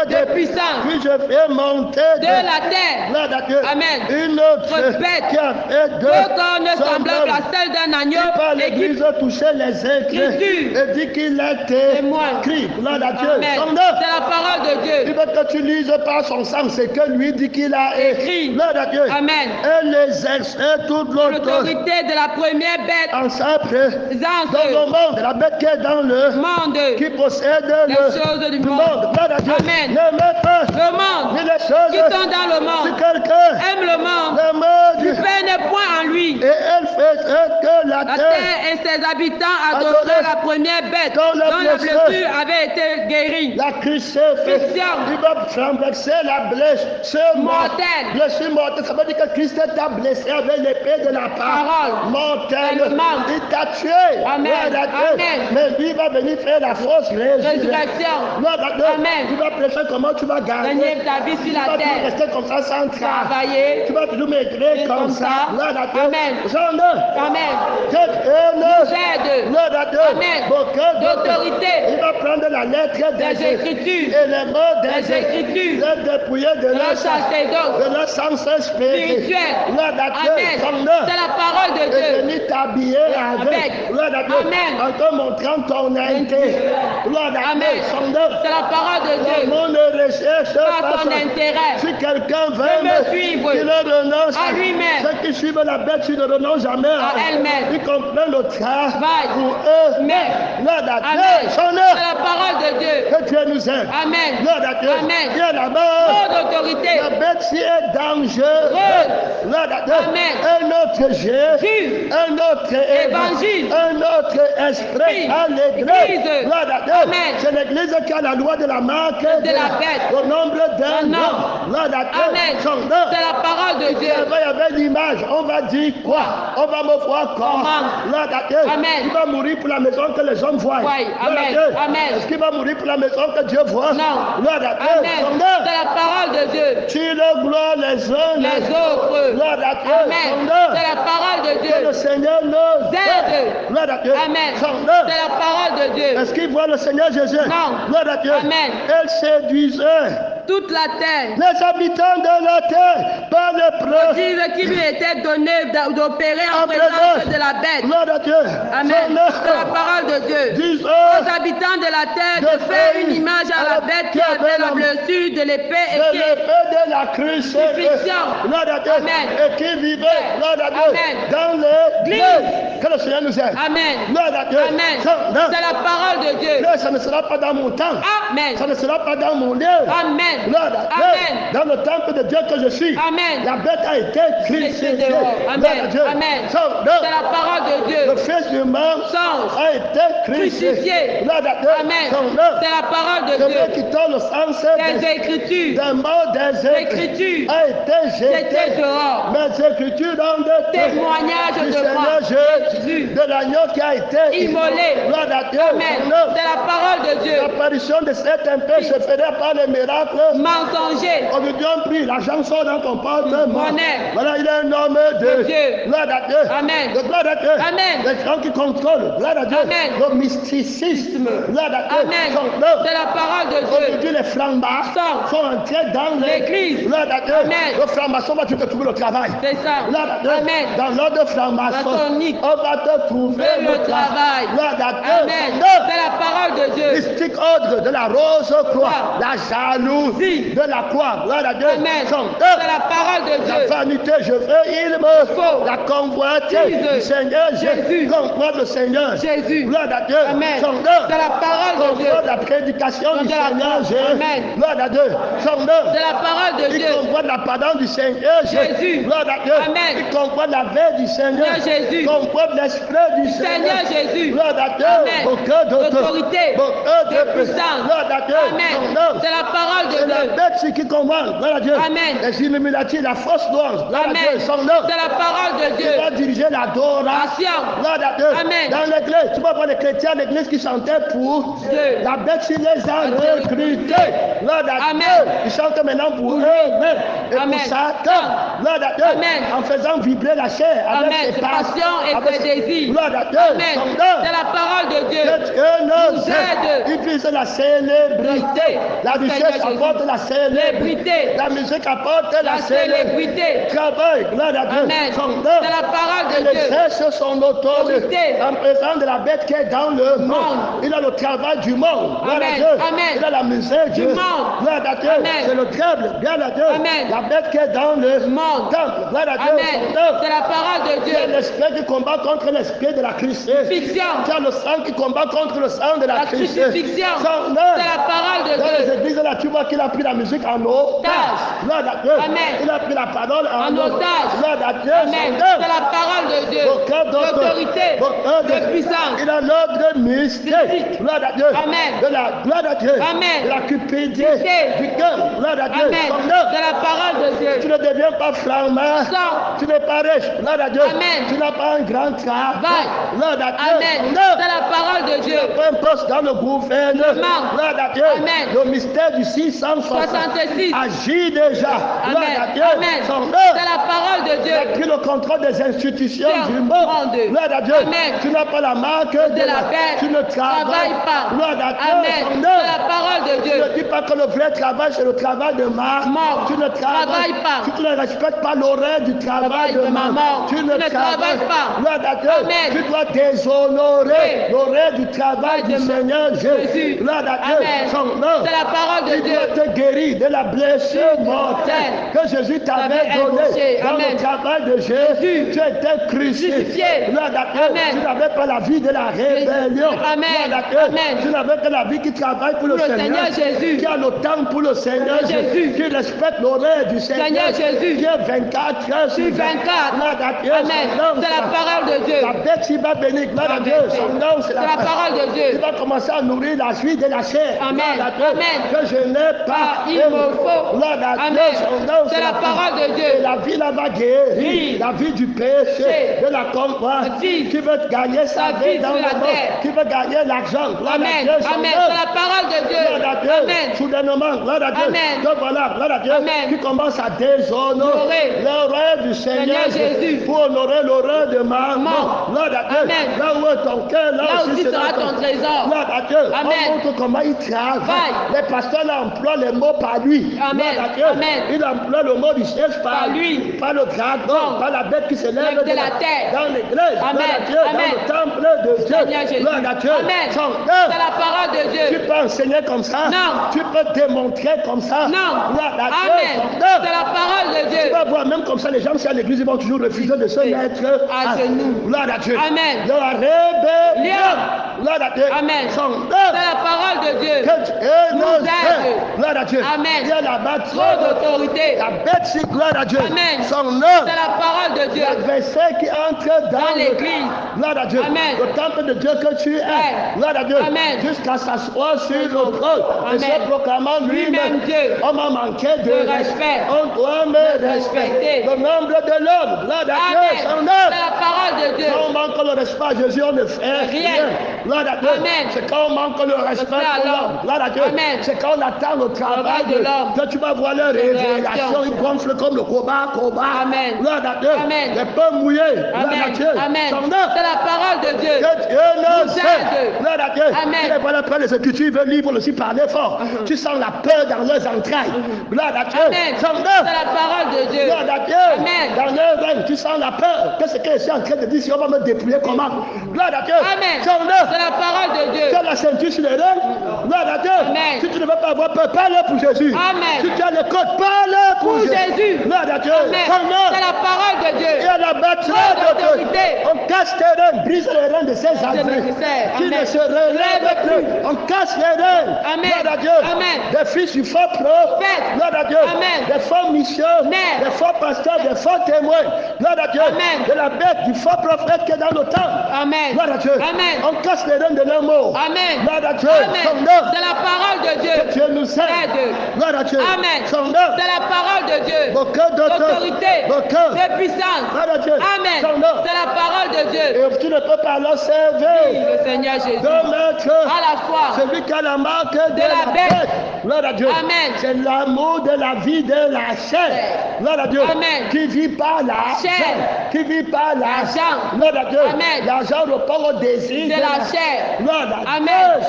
De puissance. Puis je fais monter de la terre. Gloire à Dieu. Amen. Une autre bête qui a fait 2 cornes semblables à celle d'un agneau. Qui par l'église touchait les Écritures et dit qu'il était écrit. Gloire à Dieu. C'est la parole de Dieu. Il veut que tu lises par son sang ce que lui dit qu'il a écrit. Gloire à Dieu. Amen. Et les exerce toute l'autorité de la première bête en sa présence dans le monde, la bête qui est dans le monde, qui possède les choses du monde. Gloire à Dieu. Amen. Ne mets pas le monde ni les choses qui sont dans le monde. Si quelqu'un aime le monde, l'amour du Père n'est point en lui. et elle faisait que la La terre terre et ses habitants adoreraient la première bête dont la dont la blessure blessure avait été guérie. la crucifix, il va renverser la blessure Mortelle. Blessure mortelle, ça veut dire que Christ t'a blessé avec l'épée de la Parole. mortelle. Elle manque. Il t'a tué. Amen. Amen. Mais lui va venir faire la fausse résurrection. Amen. Tu vas prêcher comment tu vas garder. Gagner ta vie sur Tu la vas toujours terre. rester comme ça sans Travailler. Tu vas toujours maigrir comme ça. Amen. Amen. Amen. Amen. D'autorité. Il va prendre la lettre Des Écritures. et les mots Des Écritures. les dépouiller de leur sens spirituel. Amen. C'est la parole de Et Dieu. venir t'habiller avec. Amen. En te montrant ton intérêt. Amen. C'est la parole de Dieu. Mon ne recherche Pas pas ton ça. intérêt. Si quelqu'un veut me suivre il ne renonce à lui-même. Ceux qui suivent la bête, ils ne renoncent jamais À elle-même. Ils comprennent le travail pour eux. Mais. Amen. C'est la parole de Dieu. Que Dieu nous aide. Amen. Amen. Viens là-bas. Trop d'autorité. La bête si est dangereuse. Amen. Un autre Jésus. Un autre Évangile. Un autre esprit. À l'église. Amen. C'est l'église qui a la loi de la marque de la bête. Au nombre d'un homme. Amen. C'est la parole de Dieu. Il y avait l'image. On va dire quoi? On va me voir comment? Amen. Il va mourir pour la maison que les hommes voient. Amen. Amen. Est-ce qu'il va mourir pour la maison que Dieu voit? Non. Amen. C'est la parole de Dieu. Tu le gloire les uns les autres. Amen. C'est la parole de Dieu. Que le Seigneur nous aide. Amen. C'est la parole de Dieu. Est-ce qu'il voit le Seigneur Jésus? Non. Amen. Elle séduisait toute la terre. Les habitants de la terre par le preuve. Disent qu'il lui était donné d'opérer en présence de la bête. Amen. C'est la parole de Dieu. Aux habitants de la terre de faire une image à la bête qui avait la blessure de l'épée et qui de la crucifixion. Amen. Et qui vivait dans l'église. Que le Seigneur nous aide. Amen. Amen. C'est la parole de Dieu. Ça ne sera pas dans mon temps. Amen. Ça ne sera pas dans mon lieu. Amen. Amen. Dans le temple de Dieu que je suis. Amen. La bête a été crucifiée. Amen. Amen. C'est la parole de Dieu. Le Fils humain a été crucifié. Amen. C'est la parole de Dieu. Celui qui donne le sens des Écritures. Des mots des Écritures a été jeté dehors. Mais Écritures dans le témoignage de Seigneur Jésus, de l'agneau qui a été immolé. Amen. C'est la parole de Dieu. L'apparition de cet impère se ferait par les miracles mensongers. Aujourd'hui, on prie, l'argent sort dans ton porte-monnaie. Voilà, il est un homme de Dieu. Gloire à Dieu. Amen. De gloire à Dieu. Amen. Les gens qui contrôlent. Gloire à Dieu. Amen. Le mysticisme. Gloire à Dieu. Amen. C'est la parole de Dieu. Aujourd'hui, les francs-maçons sont entrés dans l'église. Gloire à Dieu. Amen. Le franc-maçon va te trouver le travail. C'est ça. Gloire à Dieu. Amen. Dans l'ordre franc-maçon, on va te trouver le travail. Gloire à Dieu. Amen. C'est la parole de Dieu. Mystique ordre de la rose croix. La jalousie de la croix. Gloire à Dieu. Amen. C'est la parole de Dieu. La vanité, je veux, il me faut. La convoitise du Seigneur Jésus. Convoite le Seigneur. Jésus. Gloire à Dieu. Amen. C'est la parole de Dieu. La prédication du Seigneur Jésus. Amen. Gloire à Dieu. C'est la parole de Dieu. Il convoite la pardon du Seigneur Jésus. Gloire à Dieu. Amen. Il convoite la veille du Seigneur Jésus. Convoite l'esprit du Seigneur Jésus. Gloire à Dieu. Amen. Beaucoup d'autorité. De puissance. Gloire à Dieu. Amen. C'est la parole de Dieu. C'est la bête qui convoite. Gloire à Dieu. Amen. Les Illuminati, la fausse louange. Gloire à Dieu. Son nom. C'est la parole de Dieu. Il va diriger l'adoration. Gloire à Dieu. Amen. Dans l'église, tu vas voir les chrétiens à l'église qui chantaient pour Dieu. La bête, il les a recrutés. Gloire à Dieu. Ils chantent maintenant pour eux-mêmes. Et pour Satan. Gloire à Dieu. Amen. En faisant vibrer la chair avec ses passions et ses désirs. Gloire à Dieu. Amen. C'est la parole de Dieu. Nous aide. Il vise la célébrité. La richesse apporte la célébrité. La musique apporte la célébrité. Travail. Gloire à Dieu. Amen. C'est la parole de Dieu. Il exerce son autorité en présence de la bête qui est dans le monde. Il a le travail du monde. Gloire à Dieu. Amen. Il a la misère du monde. Gloire à Dieu. C'est le diable. Bien à Dieu. Amen. La bête qui est dans le monde. Temple. Gloire à Dieu. Amen. C'est la parole de Dieu. C'est l'esprit qui combat contre l'esprit de la crucifixion. C'est le sang qui combat contre le sang de la crucifixion. C'est la parole de Dieu. Dans Dieu. les églises là, tu vois qu'il a pris la musique en eau. Amen. Il a pris la parole en otage. Amen. C'est la parole de Dieu. L'autorité, de puissance. Il a l'ordre mystique. Amen. De la gloire de Dieu. Amen. De la cupidité du cœur. Amen. De la parole de Dieu. Tu ne deviens pas flamand. Tu n'es pas riche. Amen. Tu n'as pas un grand travail. Amen. C'est la parole de Dieu. Tu n'as pas un poste dans le gouvernement. Amen. Le mystère du 666 agit déjà. Amen. Amen. C'est la parole de Dieu. Il a pris le contrôle des institutions du monde. Amen. Tu n'as pas la marque de la bête. Tu ne travailles pas. Amen. C'est la parole de Dieu. Ne dis pas que le vrai travail, c'est le travail de Marc. Tu ne travailles pas. Tu ne respectes pas l'horaire du travail de maman. Tu ne travailles pas. Amen. Tu dois déshonorer l'horaire du travail du Seigneur Jésus. Amen. C'est la parole de Dieu. Il doit te guérir de la blessure mortelle que Jésus t'avait donnée dans le travail de Jésus. Tu étais crucifié. Tu n'avais pas la vie de la rébellion. Tu n'avais que la vie qui travaille pour le Seigneur Jésus. Qui a le temps pour le Seigneur Jésus. Qui respecte l'horaire du Seigneur Jésus. Qui est 24 heures sur 24. Amen. C'est la parole de Dieu. La bête qui va bénir. Son nom, c'est la parole de Dieu. Tu vas commencer à nourrir la vie de la chair. Amen. Que je n'ai pas. Il me faut. Amen. C'est la parole de Dieu. La vie là va guérir. La vie du péché. De la convoitise. Qui veut gagner sa vie dans le monde. Qui veut gagner l'argent. Amen. Amen. C'est la parole de Dieu. Amen. Soudainement, gloire à Dieu. Amen. Donc voilà, gloire à Dieu. Qui commence à déshonorer l'horaire du Seigneur Jésus. Pour honorer l'horaire de maman. Gloire à Dieu. Là où est ton cœur, là aussi sera ton trésor. Gloire à Dieu. On montre comment il travaille. Les pasteurs là emploient les mots par lui. Amen. Amen. Il emploie le mot du siège par lui. Par le dragon, par la bête qui se lève de la terre. Dans l'église. Amen. Dans le temple de Dieu. Gloire à Dieu. Amen. C'est la parole de Dieu. Tu peux enseigner comme ça. Non. Tu peux démontrer comme ça. Non. Amen. C'est la parole de Dieu. Tu vas voir, même comme ça, les gens qui sont à l'église, ils vont toujours refuser de se mettre à genoux. Gloire à Dieu. Amen. La rébellion. Gloire à Dieu. Amen. C'est la parole de Dieu. Nous aide. Gloire à Dieu. Amen. Il y a là-bas trop d'autorité. La bête, c'est gloire à Dieu. Amen. Son nom. C'est la parole de Dieu. L'adversaire qui entre dans l'église. Gloire à Dieu. Amen. Le temple de Dieu que tu es. Gloire à Dieu. Amen. Jusqu'à s'asseoir sur le trône. Et se proclamant lui-même Dieu. On m'a manqué de respect. On doit me respecter. Le nombre de l'homme. Gloire à Dieu. Son nom. C'est la parole de Dieu. Quand on manque le respect à Jésus, on ne fait rien. Gloire à Dieu. Amen. C'est quand on manque le respect pour l'homme. Gloire à Dieu. Amen. C'est quand on attend le travail de l'homme. Que tu vas voir leur révélation. Ils gonflent comme le combat. Amen. Gloire à Dieu. Amen. Les pommes mouillées. Gloire à Dieu. Amen. Son nom. C'est la parole de Dieu. Que Dieu nous aide. Gloire à Dieu. Amen. Et voilà après les Écritures, ils veulent livre aussi parler fort. Tu sens la peur dans leurs entrailles. Gloire à Dieu. Amen. Son nom. C'est la parole de Dieu. Gloire à Dieu. Amen. Dans leur règne, tu sens la peur. Qu'est-ce que je suis en train de dire si on va me dépouiller comment? Gloire à Dieu. Amen. Son nom. C'est la parole de Dieu. Tu as la ceinture sur les reins. Gloire à Dieu. Amen. Si tu ne veux pas avoir peur, parle pour Jésus. Amen. Si tu as les côtes, parle pour Jésus. Gloire à Dieu. Amen. C'est la parole de Dieu. Et à la bataille d'autorité. On casse tes reins, brise les reins de ces adversaires qui ne se relèvent plus. On casse les reins. Amen. Gloire à Dieu. Amen. Des fils du faux prophète. Gloire à Dieu. Amen. Des faux missionnaires. Des faux pasteurs, des faux témoins. Gloire à Dieu. Amen. De la bête du faux prophète qui est dans le temps. Amen. Gloire à Dieu. Amen. On casse les reins de leur mot. Amen. Gloire à Dieu. Amen. C'est la parole de Dieu. Que Dieu nous aide. Gloire à Dieu. Amen. Son nom. C'est la parole de Dieu. Beaucoup d'autorité. Beaucoup De puissance. Gloire à Dieu. Amen. Son nom. C'est la parole de Dieu. Et tu ne peux pas l'observer. Le Seigneur Jésus. De mettre à la fois celui qui a la marque de la bête. Gloire à Dieu. Amen. C'est l'amour de la vie de la chair. Gloire à Dieu. Amen. Qui vit par l'argent. Qui vit par l'argent. Gloire à Dieu. Amen. L'argent répond au désir de la chair. Gloire à Dieu. Amen.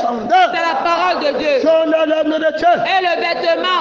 C'est la parole de Dieu. Son nom de Dieu. Et le vêtement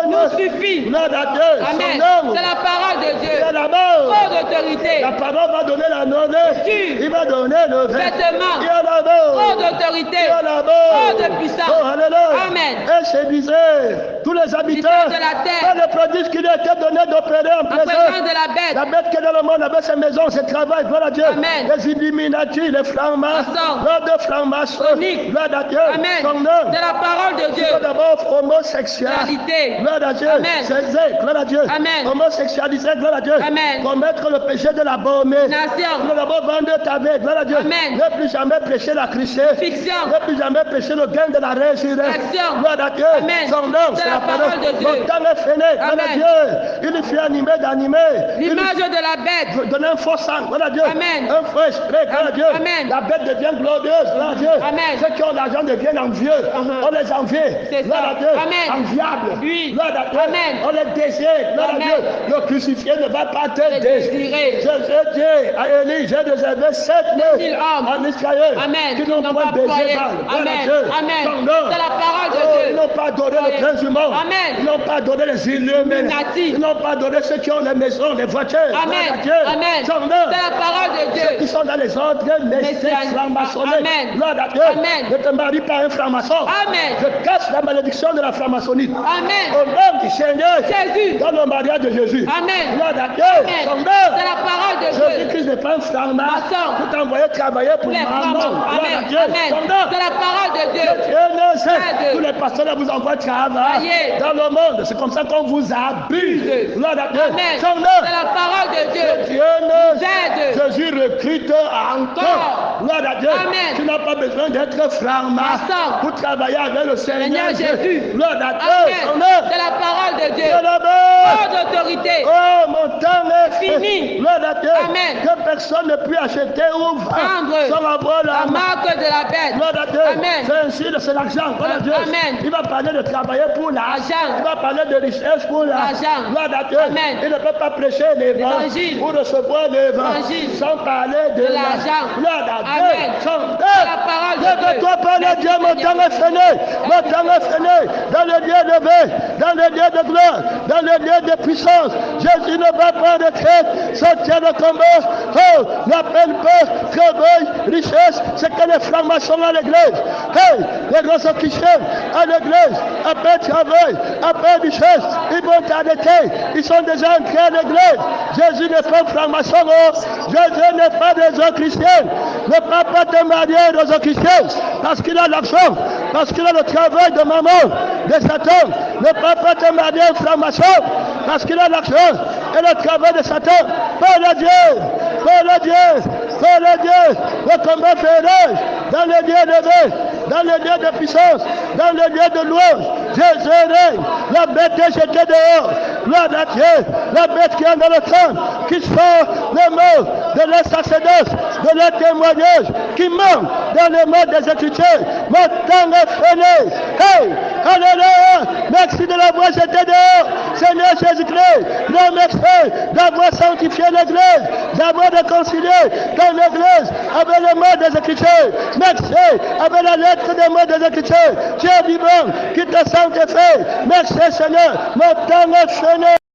nous suffit. Gloire à Dieu. Amen. C'est la parole de Dieu. C'est la mort. Trop d'autorité. La parole va donner la nourriture. Il va donner le vêtement. Il y a la mort. Trop d'autorité. Il y a la mort. Trop de puissance. Oh, alléluia. Amen. Et je disais, tous les habitants, de la terre, par le prodige qui lui a été donné d'opérer en présence de la bête. La bête qui est dans le monde avec ses maisons, ses travaux, gloire à Dieu. Amen. Les Illuminati, les francs-maçons, de francs-maçons, gloire à Dieu. Amen. Son nom. C'est la parole de Dieu. C'est d'abord homosexualité. Gloire à Dieu. Amen. C'est gloire à Dieu. Amen. Homosexualité, gloire à Dieu. Amen. Commettre le péché de la bomée. Nation. Nous d'abord vendre ta vie, gloire à Dieu. Amen. Ne plus jamais prêcher la Christie. Fiction. Ne plus jamais prêcher le gain de la résurrection. Gloire à Dieu. Amen. Son nom, c'est la parole de Dieu. Mon temps est fini, gloire à Dieu. Il fut animé d'animer. L'image de la bête. Donner un faux sang, gloire à Dieu. Amen. Un faux esprit, gloire à Dieu. Amen. La bête devient glorieuse, gloire à Dieu. Amen. Ceux qui ont l'argent deviennent envieux. On les envie, gloire à Dieu. Amen. Enviables, Oui. gloire à Dieu. Amen. On les désire, gloire à Dieu. Le crucifié ne va pas te désirer. Je dis à Élie, j'ai réservé 7 000 hommes en Israël qui n'ont pas baisé Baal. Amen. Amen. C'est la parole de Dieu. Ils n'ont pas adoré le prince du monde. Amen. Ils n'ont pas adoré les Illuminati. Ils n'ont pas adoré ceux qui ont les maisons, les voitures. Amen. Amen. C'est la parole de Dieu. Ceux qui sont dans les ordres mystiques francs-maçonniques. Amen. Gloire à Dieu. Amen. Ne te marie pas un franc-maçon. Amen. Je casse la malédiction de la franc-maçonnerie. Amen. Au nom du Seigneur. Jésus. Dans le mariage de Jésus. Amen. Gloire à Dieu. Amen. C'est la parole de Dieu. Jésus-Christ n'est pas un franc-maçon. Vous t'envoyez travailler pour maman. Amen. Amen. C'est la parole de Dieu. Tous les pasteurs là vous envoient travailler dans le monde. C'est comme ça qu'on vous abuse. Gloire à Dieu. Amen. C'est la parole de Dieu. Dieu nous Jésus recrute encore. Gloire à Dieu. Amen. Tu n'as pas besoin d'être franc-maçon pour travailler avec le Seigneur Jésus. Gloire à Dieu. C'est la parole de Dieu. Oh d'autorité. Oh, mon temps est fini. Gloire à Dieu. Amen. Que personne ne puisse acheter ou vendre sans avoir la marque de la bête. Gloire à Dieu. Amen. C'est ainsi, c'est l'argent. Gloire à Dieu. Amen. Il va parler de travailler pour l'argent. Il va parler de richesse pour l'argent. Gloire à Dieu. Amen. Il ne peut pas prêcher l'évangile pour recevoir l'évangile sans parler de l'argent. Gloire à Dieu. Amen. La parole de Dieu. Toi parler Dieu, mon temps est fini. Mon temps est fini. Dans le lieu de vie, dans le lieu de gloire, dans le lieu de puissance, Jésus ne va pas en retraite. Sortir le combat. Oh, n'appelle pas travail, richesse, c'est que les francs-maçons à l'église. Hey, les grands chrétiens à l'église, après travail, après richesse, ils vont t'arrêter. Ils sont déjà entrés à l'église. Jésus n'est pas franc-maçon. Jésus n'est pas des autres chrétiens. Ne va pas te marier aux autres chrétiens parce qu'il a l'argent, parce qu'il a le travail de maman, de Satan. Ne va pas te marier aux francs-maçons parce qu'il a l'argent et le travail de Satan. Par le Dieu, par le Dieu, par le Dieu, le combat féroce dans les lieux de vie, dans les lieux de puissance, dans les lieux de louange. Jésus règne, la bête est jetée dehors. Gloire à Dieu, la bête qui est dans le trône, qui sort les mots de leur sacerdoce, de leur témoignage, qui manque dans les mots des Écritures. Mon temps est fini. Hey, alléluia, merci de l'avoir jeté dehors. Seigneur Jésus-Christ, nous merci d'avoir sanctifié l'Église, d'avoir réconcilié ton Église avec les mots des Écritures. Merci avec la lettre des mots des Écritures. Dieu vivant qui te sanctifie. Merci Seigneur, mon temps est fini.